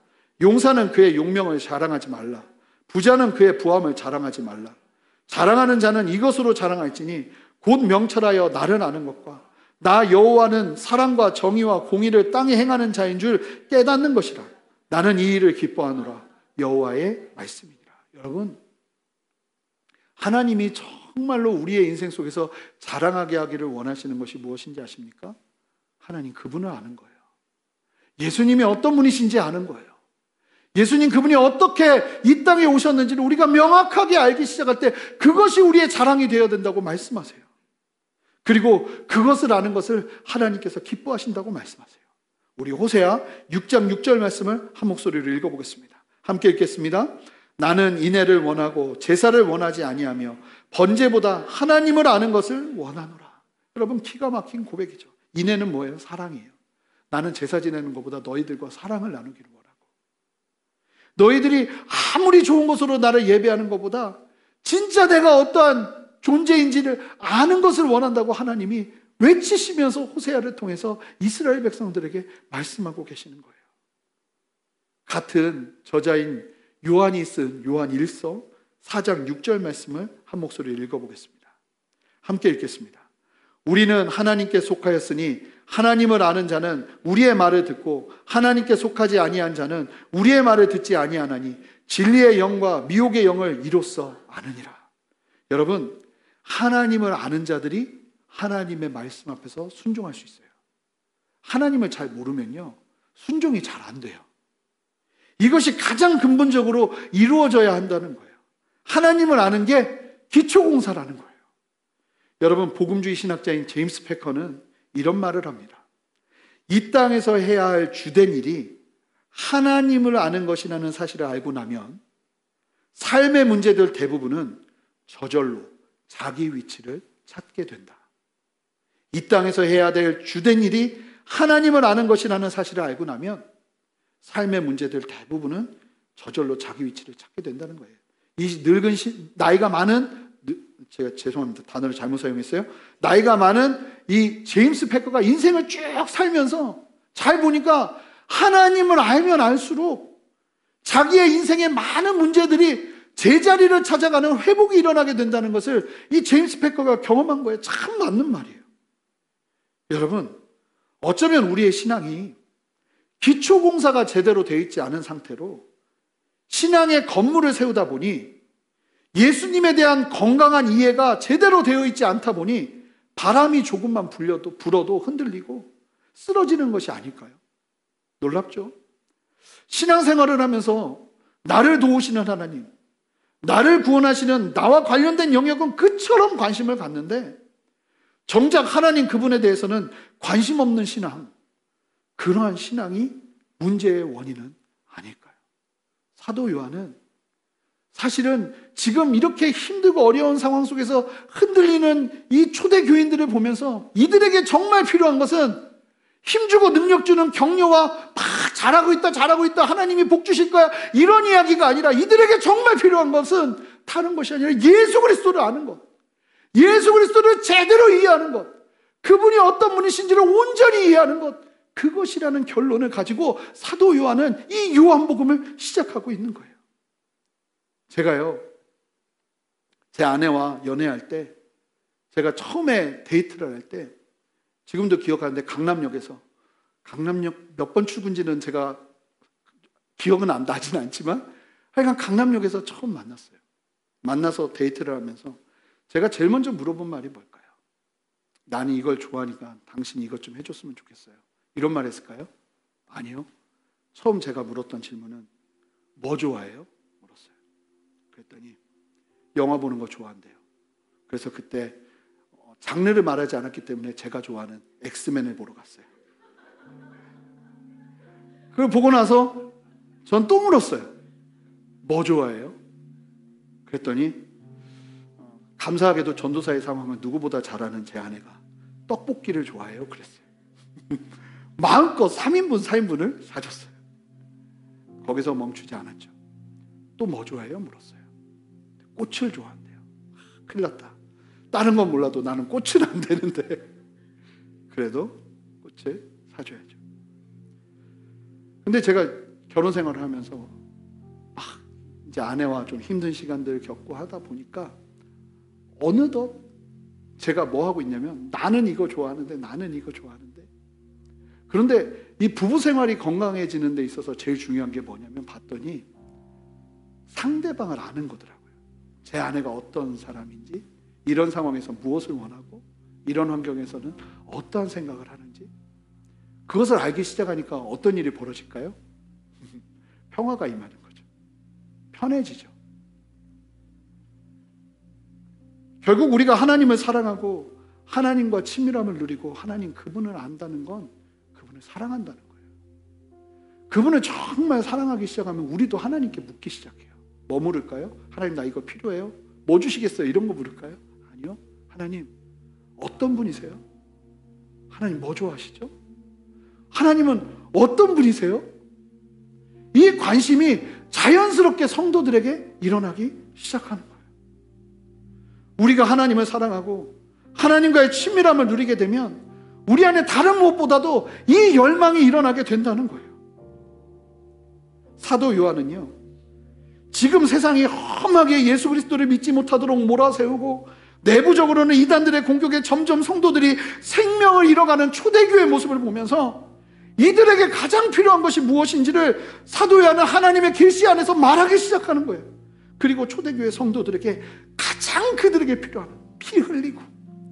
용사는 그의 용명을 자랑하지 말라. 부자는 그의 부함을 자랑하지 말라. 자랑하는 자는 이것으로 자랑할지니 곧 명철하여 나를 아는 것과 나 여호와는 사랑과 정의와 공의를 땅에 행하는 자인 줄 깨닫는 것이라. 나는 이 일을 기뻐하노라. 여호와의 말씀이니라. 여러분, 하나님이 정말로 우리의 인생 속에서 자랑하게 하기를 원하시는 것이 무엇인지 아십니까? 하나님 그분을 아는 거예요. 예수님이 어떤 분이신지 아는 거예요. 예수님 그분이 어떻게 이 땅에 오셨는지를 우리가 명확하게 알기 시작할 때 그것이 우리의 자랑이 되어야 된다고 말씀하세요. 그리고 그것을 아는 것을 하나님께서 기뻐하신다고 말씀하세요. 우리 호세아 6장 6절 말씀을 한 목소리로 읽어보겠습니다. 함께 읽겠습니다. 나는 인애를 원하고 제사를 원하지 아니하며 번제보다 하나님을 아는 것을 원하노라. 여러분, 기가 막힌 고백이죠. 인애는 뭐예요? 사랑이에요. 나는 제사 지내는 것보다 너희들과 사랑을 나누기를 원하고, 너희들이 아무리 좋은 것으로 나를 예배하는 것보다 진짜 내가 어떠한 존재인지를 아는 것을 원한다고 하나님이 외치시면서 호세아를 통해서 이스라엘 백성들에게 말씀하고 계시는 거예요. 같은 저자인 요한이 쓴 요한 1서 4장 6절 말씀을 한 목소리로 읽어보겠습니다. 함께 읽겠습니다. 우리는 하나님께 속하였으니 하나님을 아는 자는 우리의 말을 듣고 하나님께 속하지 아니한 자는 우리의 말을 듣지 아니하나니 진리의 영과 미혹의 영을 이로써 아느니라. 여러분, 하나님을 아는 자들이 하나님의 말씀 앞에서 순종할 수 있어요. 하나님을 잘 모르면요, 순종이 잘 안 돼요. 이것이 가장 근본적으로 이루어져야 한다는 거예요. 하나님을 아는 게 기초공사라는 거예요. 여러분, 복음주의 신학자인 제임스 패커는 이런 말을 합니다. 이 땅에서 해야 할 주된 일이 하나님을 아는 것이라는 사실을 알고 나면 삶의 문제들 대부분은 저절로 자기 위치를 찾게 된다. 이 땅에서 해야 될 주된 일이 하나님을 아는 것이라는 사실을 알고 나면 삶의 문제들 대부분은 저절로 자기 위치를 찾게 된다는 거예요. 이 늙은 나이가 많은, 제가 죄송합니다, 단어를 잘못 사용했어요. 나이가 많은 이 제임스 패커가 인생을 쭉 살면서 잘 보니까 하나님을 알면 알수록 자기의 인생의 많은 문제들이 제자리를 찾아가는 회복이 일어나게 된다는 것을 이 제임스 패커가 경험한 거예요. 참 맞는 말이에요. 여러분, 어쩌면 우리의 신앙이 기초공사가 제대로 되어 있지 않은 상태로 신앙의 건물을 세우다 보니 예수님에 대한 건강한 이해가 제대로 되어 있지 않다 보니 바람이 조금만 불어도 흔들리고 쓰러지는 것이 아닐까요? 놀랍죠? 신앙생활을 하면서 나를 도우시는 하나님, 나를 구원하시는 나와 관련된 영역은 그처럼 관심을 갖는데 정작 하나님 그분에 대해서는 관심 없는 신앙, 그러한 신앙이 문제의 원인은 아닐까요? 사도 요한은 사실은 지금 이렇게 힘들고 어려운 상황 속에서 흔들리는 이 초대 교인들을 보면서 이들에게 정말 필요한 것은 힘주고 능력 주는 격려와 막 잘하고 있다 하나님이 복 주실 거야 이런 이야기가 아니라 이들에게 정말 필요한 것은 다른 것이 아니라 예수 그리스도를 아는 것, 예수 그리스도를 제대로 이해하는 것, 그분이 어떤 분이신지를 온전히 이해하는 것, 그것이라는 결론을 가지고 사도 요한은 이 요한복음을 시작하고 있는 거예요. 제가요, 제 아내와 연애할 때, 제가 처음에 데이트를 할 때, 지금도 기억하는데 강남역 몇 번 출근지는 제가 기억은 나진 않지만 하여간 강남역에서 처음 만났어요. 만나서 데이트를 하면서 제가 제일 먼저 물어본 말이 뭘까요? 나는 이걸 좋아하니까 당신이 이것 좀 해줬으면 좋겠어요. 이런 말 했을까요? 아니요. 처음 제가 물었던 질문은 뭐 좋아해요? 물었어요. 그랬더니 영화 보는 거 좋아한대요. 그래서 그때 장르를 말하지 않았기 때문에 제가 좋아하는 엑스맨을 보러 갔어요. 그걸 보고 나서 전 또 물었어요. 뭐 좋아해요? 그랬더니 감사하게도 전도사의 상황을 누구보다 잘 아는 제 아내가 떡볶이를 좋아해요. 그랬어요. 마음껏 3인분, 4인분을 사줬어요. 거기서 멈추지 않았죠. 또 뭐 좋아해요? 물었어요. 꽃을 좋아한대요. 큰일 났다. 다른 건 몰라도 나는 꽃은 안 되는데 그래도 꽃을 사줘야죠. 근데 제가 결혼 생활을 하면서 막 이제 아내와 좀 힘든 시간들을 겪고 하다 보니까 어느덧 제가 뭐 하고 있냐면 나는 이거 좋아하는데 나는 이거 좋아하는데, 그런데 이 부부 생활이 건강해지는 데 있어서 제일 중요한 게 뭐냐면 봤더니 상대방을 아는 거더라고요. 제 아내가 어떤 사람인지, 이런 상황에서 무엇을 원하고, 이런 환경에서는 어떠한 생각을 하는지, 그것을 알기 시작하니까 어떤 일이 벌어질까요? 평화가 임하는 거죠. 편해지죠. 결국 우리가 하나님을 사랑하고 하나님과 친밀함을 누리고 하나님 그분을 안다는 건 그분을 사랑한다는 거예요. 그분을 정말 사랑하기 시작하면 우리도 하나님께 묻기 시작해요. 뭐 물을까요? 하나님 나 이거 필요해요? 뭐 주시겠어요? 이런 거 물을까요? 아니요. 하나님 어떤 분이세요? 하나님 뭐 좋아하시죠? 하나님은 어떤 분이세요? 이 관심이 자연스럽게 성도들에게 일어나기 시작하는 거예요. 우리가 하나님을 사랑하고 하나님과의 친밀함을 누리게 되면 우리 안에 다른 무엇보다도 이 열망이 일어나게 된다는 거예요. 사도 요한은요, 지금 세상이 험하게 예수 그리스도를 믿지 못하도록 몰아세우고 내부적으로는 이단들의 공격에 점점 성도들이 생명을 잃어가는 초대교회의 모습을 보면서 이들에게 가장 필요한 것이 무엇인지를 사도 요한은 하나님의 계시 안에서 말하기 시작하는 거예요. 그리고 초대교회 성도들에게 가장 그들에게 필요한, 피 흘리고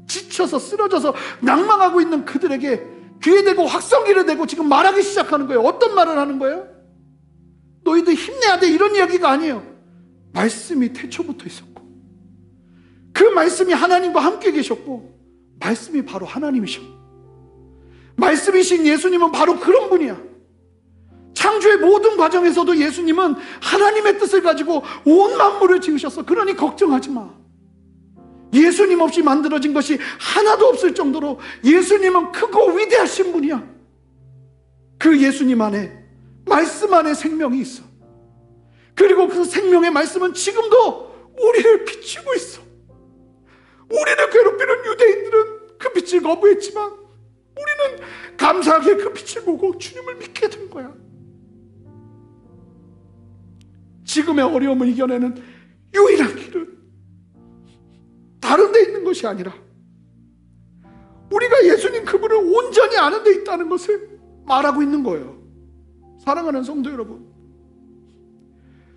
지쳐서 쓰러져서 낭망하고 있는 그들에게 귀에 대고 확성기를 대고 지금 말하기 시작하는 거예요. 어떤 말을 하는 거예요? 너희들 힘내야 돼, 이런 이야기가 아니에요. 말씀이 태초부터 있었고 그 말씀이 하나님과 함께 계셨고 말씀이 바로 하나님이셨고 말씀이신 예수님은 바로 그런 분이야. 창조의 모든 과정에서도 예수님은 하나님의 뜻을 가지고 온 만물을 지으셨어. 그러니 걱정하지 마. 예수님 없이 만들어진 것이 하나도 없을 정도로 예수님은 크고 위대하신 분이야. 그 예수님 안에, 말씀 안에 생명이 있어. 그리고 그 생명의 말씀은 지금도 우리를 비추고 있어. 우리를 괴롭히는 유대인들은 그 빛을 거부했지만 우리는 감사하게 그 빛을 보고 주님을 믿게 된 거야. 지금의 어려움을 이겨내는 유일한 길은 다른 데 있는 것이 아니라 우리가 예수님 그분을 온전히 아는 데 있다는 것을 말하고 있는 거예요. 사랑하는 성도 여러분,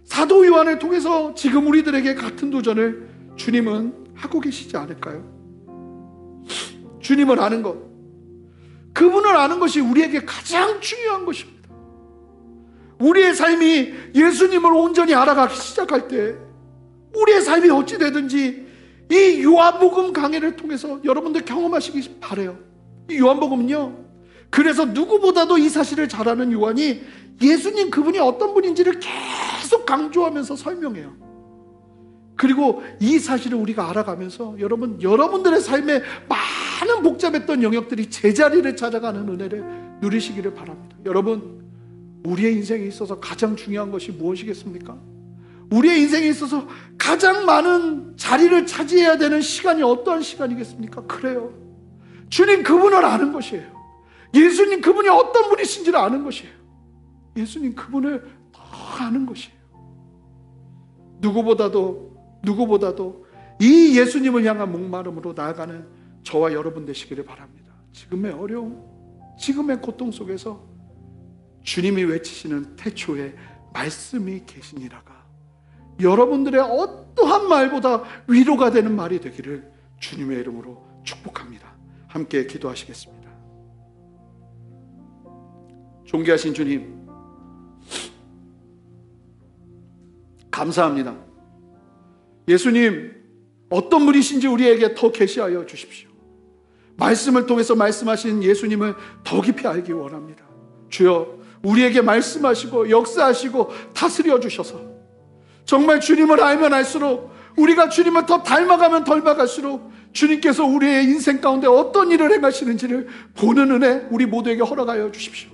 사도 요한을 통해서 지금 우리들에게 같은 도전을 주님은 하고 계시지 않을까요? 주님을 아는 것, 그분을 아는 것이 우리에게 가장 중요한 것입니다. 우리의 삶이 예수님을 온전히 알아가기 시작할 때 우리의 삶이 어찌 되든지 이 요한복음 강해를 통해서 여러분들 경험하시기 바라요. 이 요한복음은요, 그래서 누구보다도 이 사실을 잘 아는 요한이 예수님 그분이 어떤 분인지를 계속 강조하면서 설명해요. 그리고 이 사실을 우리가 알아가면서 여러분들의 삶에 많은 복잡했던 영역들이 제자리를 찾아가는 은혜를 누리시기를 바랍니다. 여러분, 우리의 인생에 있어서 가장 중요한 것이 무엇이겠습니까? 우리의 인생에 있어서 가장 많은 자리를 차지해야 되는 시간이 어떠한 시간이겠습니까? 그래요, 주님 그분을 아는 것이에요. 예수님 그분이 어떤 분이신지를 아는 것이에요. 예수님 그분을 더 아는 것이에요. 누구보다도 이 예수님을 향한 목마름으로 나아가는 저와 여러분 되시기를 바랍니다. 지금의 어려움, 지금의 고통 속에서 주님이 외치시는 태초에 말씀이 계시니라가 여러분들의 어떠한 말보다 위로가 되는 말이 되기를 주님의 이름으로 축복합니다. 함께 기도하시겠습니다. 존귀하신 주님, 감사합니다. 예수님 어떤 분이신지 우리에게 더 계시하여 주십시오. 말씀을 통해서 말씀하신 예수님을 더 깊이 알기 원합니다. 주여, 우리에게 말씀하시고 역사하시고 다스려 주셔서 정말 주님을 알면 알수록, 우리가 주님을 더 닮아가면 닮아갈수록 주님께서 우리의 인생 가운데 어떤 일을 행하시는지를 보는 은혜 우리 모두에게 허락하여 주십시오.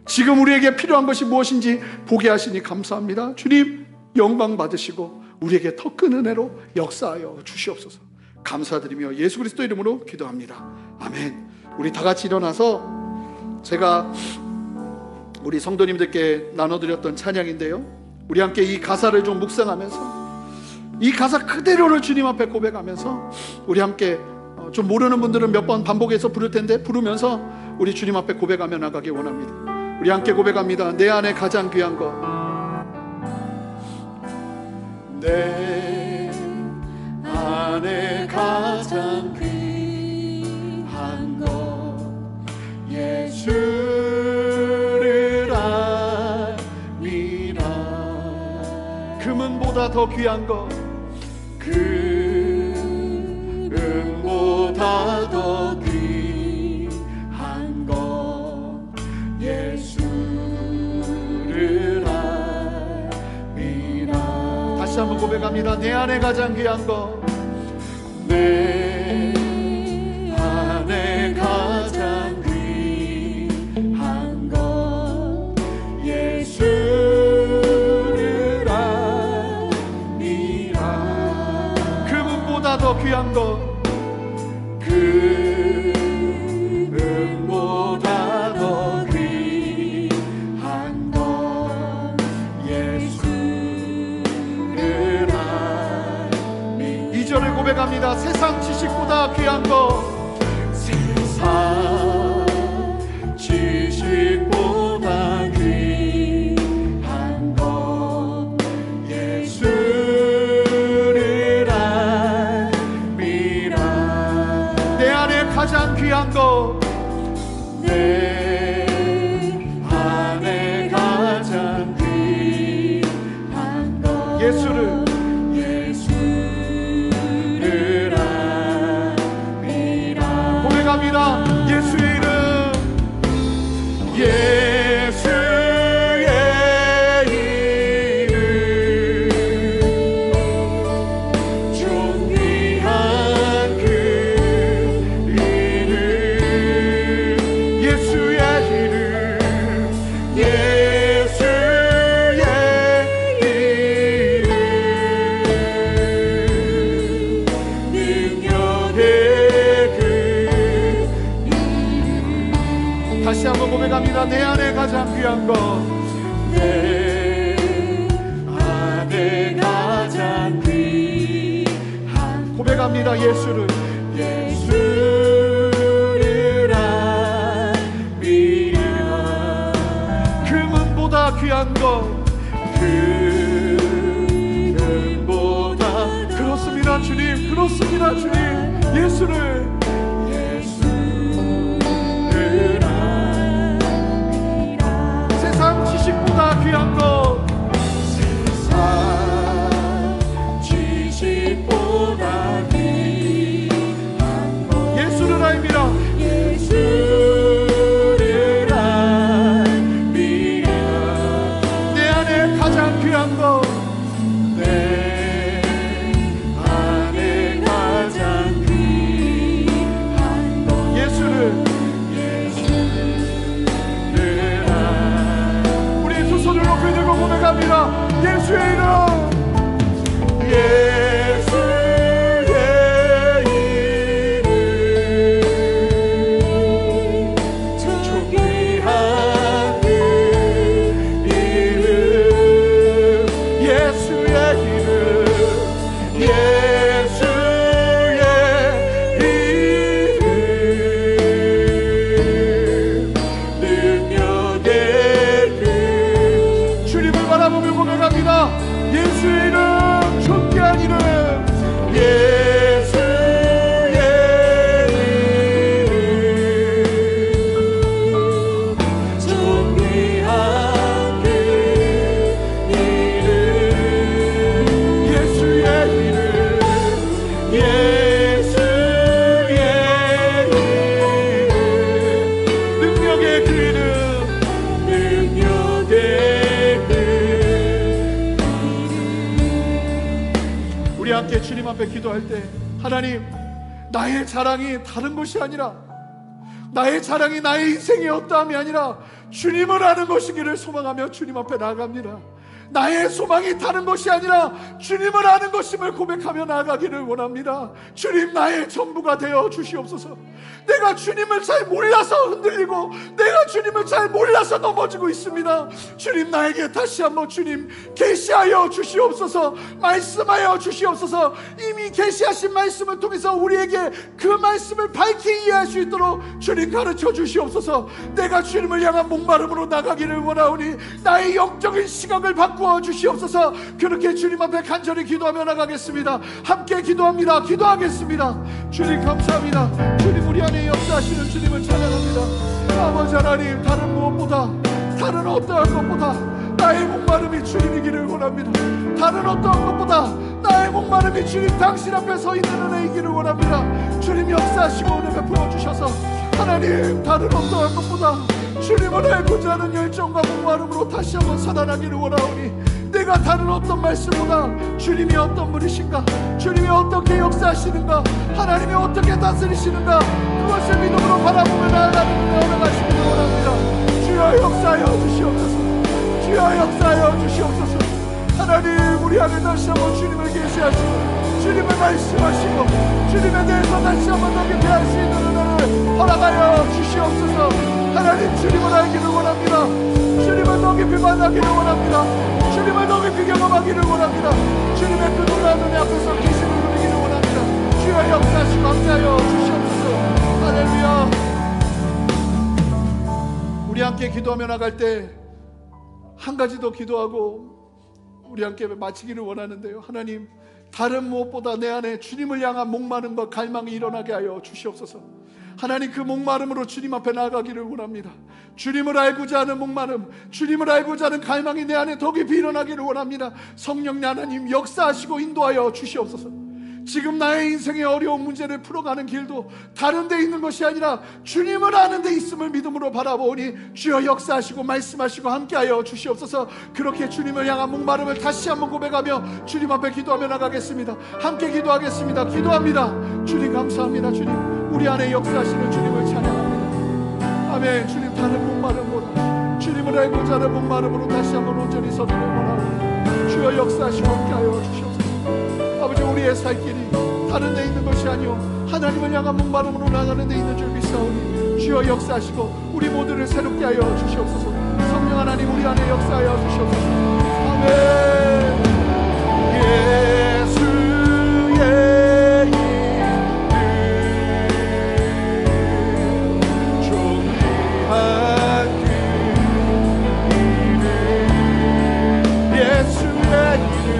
지금 우리에게 필요한 것이 무엇인지 보게 하시니 감사합니다. 주님 영광 받으시고 우리에게 더 큰 은혜로 역사하여 주시옵소서. 감사드리며 예수 그리스도 이름으로 기도합니다. 아멘. 우리 다 같이 일어나서 제가 우리 성도님들께 나눠드렸던 찬양인데요, 우리 함께 이 가사를 좀 묵상하면서 이 가사 그대로를 주님 앞에 고백하면서 우리 함께 좀 모르는 분들은 몇 번 반복해서 부를 텐데 부르면서 우리 주님 앞에 고백하며 나가기 원합니다. 우리 함께 고백합니다. 내 안에 가장 귀한 것, 내 안에 가장 귀한 것 예수를 알미라. 금은보다 더 귀한 것, 금은보다 더 귀한 것 예수를 알미라. 다시 한번 고백합니다. 내 안에 가장 귀한 것, 내 안에 가장 귀한 더 귀한 것, 그 은보다 더 귀한 것 예수를 알미. 2절을 고백합니다. 세상 지식보다 귀한 것, 세상 지식보다 귀한 것 예수를 알미라. 내 안에 가장 귀한 것, 내 안에 가장 귀한 것 예수를 알미라. 고백합니다. 예수의 이름, 예수의 이름 존귀한 그 이름, 예수의 이름, 예수의 이름 능력의 그 이름. 다시 한번 고백합니다. 내 안에 가장 귀한 것, 내 안에 가장 귀한 고백합니다. 예수를 알미라. 금은보다 귀한 것, 금은보다. 그렇습니다 주님, 그렇습니다 주님. 예수를 지식보다 귀한 것, 세상 지식보다 귀한 것 예수를 알미라. 예수를 알미라. 내 안에 가장 귀한 것, 내 안에 가장 귀한 것 예수를 고백합니다. 예수의 이름, 예수의 이름 존귀한 그 이름, 예수의 이름, 예수의 이름 능력의 바라보며 고백합니다. 예수의 이름, 존귀한 이름, 예수의 이름 존귀한 그 이름, 예수의 이름, 예수의 이름 능력의 그 이름, 능력의 우리 함께 주님 앞에 기도할 때, 하나님, 나의 자랑이 다른 것이 아니라, 나의 자랑이 나의 인생의 어떠함이 아니라 주님을 아는 것이기를 소망하며 주님 앞에 나아갑니다. 나의 소망이 다른 것이 아니라 주님을 아는 것임을 고백하며 나아가기를 원합니다. 주님, 나의 전부가 되어 주시옵소서. 내가 주님을 잘 몰라서 흔들리고, 내가 주님을 잘 몰라서 넘어지고 있습니다. 주님, 나에게 다시 한번 주님 계시하여 주시옵소서. 말씀하여 주시옵소서. 이미 계시하신 말씀을 통해서 우리에게 그 말씀을 밝히 이해할 수 있도록 주님 가르쳐 주시옵소서. 내가 주님을 향한 목마름으로 나가기를 원하오니 나의 영적인 시각을 바꾸어 주시옵소서. 그렇게 주님 앞에 간절히 기도하며 나가겠습니다. 함께 기도합니다. 기도하겠습니다. 주님 감사합니다. 주님, 우리 안에 역사하시는 주님을 찬양합니다. 아버지 하나님, 다른 무엇보다, 다른 어떠한 것보다 나의 목마름이 주님이기를 원합니다. 다른 어떠한 것보다 나의 목마름이 주님 당신 앞에 서 있는 은혜이기를 원합니다. 주님 역사하시고 은혜 베풀어 주셔서 하나님, 다른 어떠한 것보다 주님을 알고자 하는 열정과 목마름으로 다시 한번 살아나기를 원하오니, 내가 다른 어떤 말씀보다 주님이 어떤 분이신가, 주님이 어떻게 역사하시는가, 하나님이 어떻게 다스리시는가, 그것을 믿음으로 바라보며 나아가는 은혜 허락하시기를 원합니다. 주여 역사하여 주시옵소서. 주여 역사하여 주시옵소서. 하나님, 우리 안에 다시 한번 주님을 계시하시고 주님을 말씀하시고 주님에 대해서 다시 한번 더 깊이 알 수 있는 은혜를 허락하여 주시옵소서. 하나님, 주님을 알기를 원합니다. 주님을 더 깊이 만나기를 원합니다. 주님을 더 깊이 경험하기를 원합니다. 주님의 그 놀라운 은혜 앞에서 계시를 누리기를 원합니다. 주여 역사하시고 함께하여 주시옵소서. 할렐루야. 우리 함께 기도하며 나갈 때 한 가지 더 기도하고 우리 함께 마치기를 원하는데요. 하나님, 다른 무엇보다 내 안에 주님을 향한 목마름과 갈망이 일어나게 하여 주시옵소서. 하나님, 그 목마름으로 주님 앞에 나아가기를 원합니다. 주님을 알고자 하는 목마름, 주님을 알고자 하는 갈망이 내 안에 더 깊이 일어나기를 원합니다. 성령 하나님, 역사하시고 인도하여 주시옵소서. 지금 나의 인생의 어려운 문제를 풀어가는 길도 다른 데 있는 것이 아니라 주님을 아는 데 있음을 믿음으로 바라보니 주여 역사하시고 말씀하시고 함께하여 주시옵소서. 그렇게 주님을 향한 목마름을 다시 한번 고백하며 주님 앞에 기도하며 나가겠습니다. 함께 기도하겠습니다. 기도합니다. 주님 감사합니다. 주님, 우리 안에 역사하시는 주님을 찬양합니다. 아멘. 주님, 다른 목마름보다 주님을 알고자 하는 목마름으로 다시 한번 온전히 서기를 원하오니 주여 역사하시고 함께하여 주시옵소서. 아버지, 우리의 살 길이 다른 데 있는 것이 아니오 하나님을 향한 목마름으로 나가는 데 있는 줄 믿사오니 주여 역사하시고 우리 모두를 새롭게 하여 주시옵소서. 성령 하나님, 우리 안에 역사하여 주시옵소서. 아멘. 예수의 이름 존귀한 그 이름 예수의 이름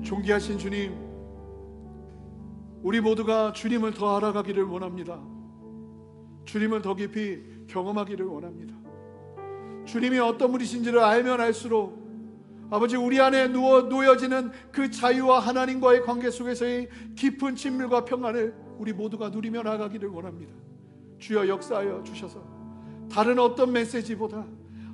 존귀하신 주님, 우리 모두가 주님을 더 알아가기를 원합니다. 주님을 더 깊이 경험하기를 원합니다. 주님이 어떤 분이신지를 알면 알수록 아버지, 우리 안에 놓여지는 그 자유와 하나님과의 관계 속에서의 깊은 친밀과 평안을 우리 모두가 누리며 나가기를 원합니다. 주여 역사하여 주셔서 다른 어떤 메시지보다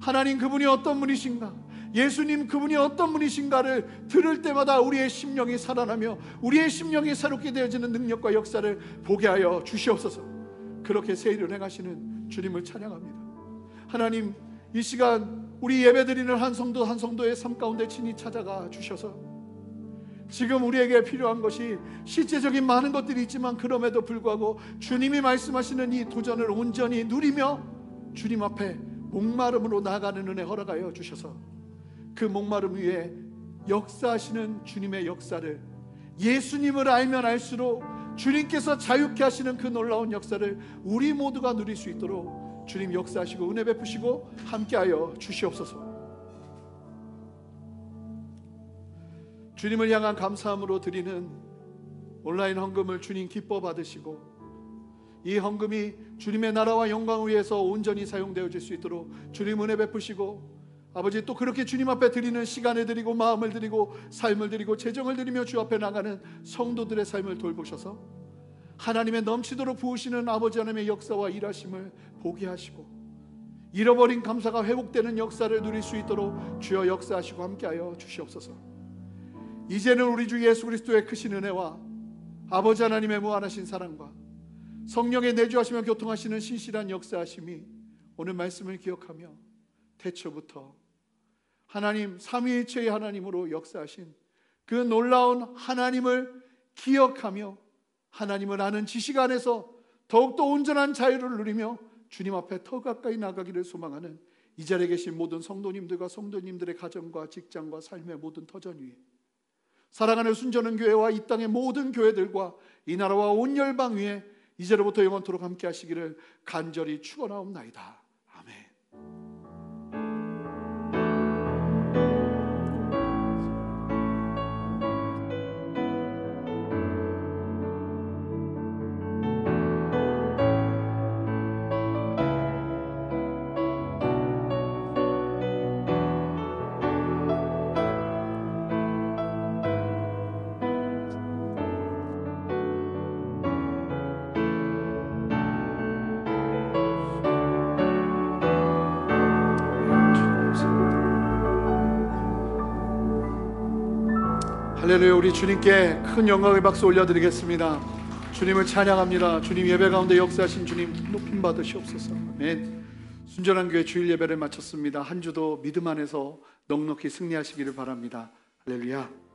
하나님 그분이 어떤 분이신가, 예수님 그분이 어떤 분이신가를 들을 때마다 우리의 심령이 살아나며 우리의 심령이 새롭게 되어지는 능력과 역사를 보게 하여 주시옵소서. 그렇게 새 일을 행하시는 주님을 찬양합니다. 하나님, 이 시간 우리 예배드리는 한 성도 한 성도의 삶 가운데 친히 찾아가 주셔서 지금 우리에게 필요한 것이 실제적인 많은 것들이 있지만 그럼에도 불구하고 주님이 말씀하시는 이 도전을 온전히 누리며 주님 앞에 목마름으로 나아가는 은혜 허락하여 주셔서 그 목마름 위에 역사하시는 주님의 역사를, 예수님을 알면 알수록 주님께서 자유케 하시는 그 놀라운 역사를 우리 모두가 누릴 수 있도록 주님 역사하시고 은혜 베푸시고 함께하여 주시옵소서. 주님을 향한 감사함으로 드리는 온라인 헌금을 주님 기뻐 받으시고 이 헌금이 주님의 나라와 영광을 위해서 온전히 사용되어질 수 있도록 주님 은혜 베푸시고, 아버지 또 그렇게 주님 앞에 드리는 시간을 드리고 마음을 드리고 삶을 드리고 재정을 드리며 주 앞에 나가는 성도들의 삶을 돌보셔서 하나님의 넘치도록 부으시는 아버지 하나님의 역사와 일하심을 보게 하시고 잃어버린 감사가 회복되는 역사를 누릴 수 있도록 주여 역사하시고 함께하여 주시옵소서. 이제는 우리 주 예수 그리스도의 크신 은혜와 아버지 하나님의 무한하신 사랑과 성령의 내주하시며 교통하시는 신실한 역사하심이 오늘 말씀을 기억하며 태초부터 하나님 삼위일체의 하나님으로 역사하신 그 놀라운 하나님을 기억하며 하나님을 아는 지식 안에서 더욱더 온전한 자유를 누리며 주님 앞에 더 가까이 나가기를 소망하는 이 자리에 계신 모든 성도님들과 성도님들의 가정과 직장과 삶의 모든 터전 위에 사랑하는 순전한 교회와 이 땅의 모든 교회들과 이 나라와 온 열방 위에 이제로부터 영원토록 함께 하시기를 간절히 축원하옵나이다. 아멘. 할렐루야. 우리 주님께 큰 영광의 박수 올려드리겠습니다. 주님을 찬양합니다. 주님 예배 가운데 역사하신 주님 높임 받으시옵소서. 아멘. 순전한 교회 주일 예배를 마쳤습니다. 한 주도 믿음 안에서 넉넉히 승리하시기를 바랍니다. 할렐루야.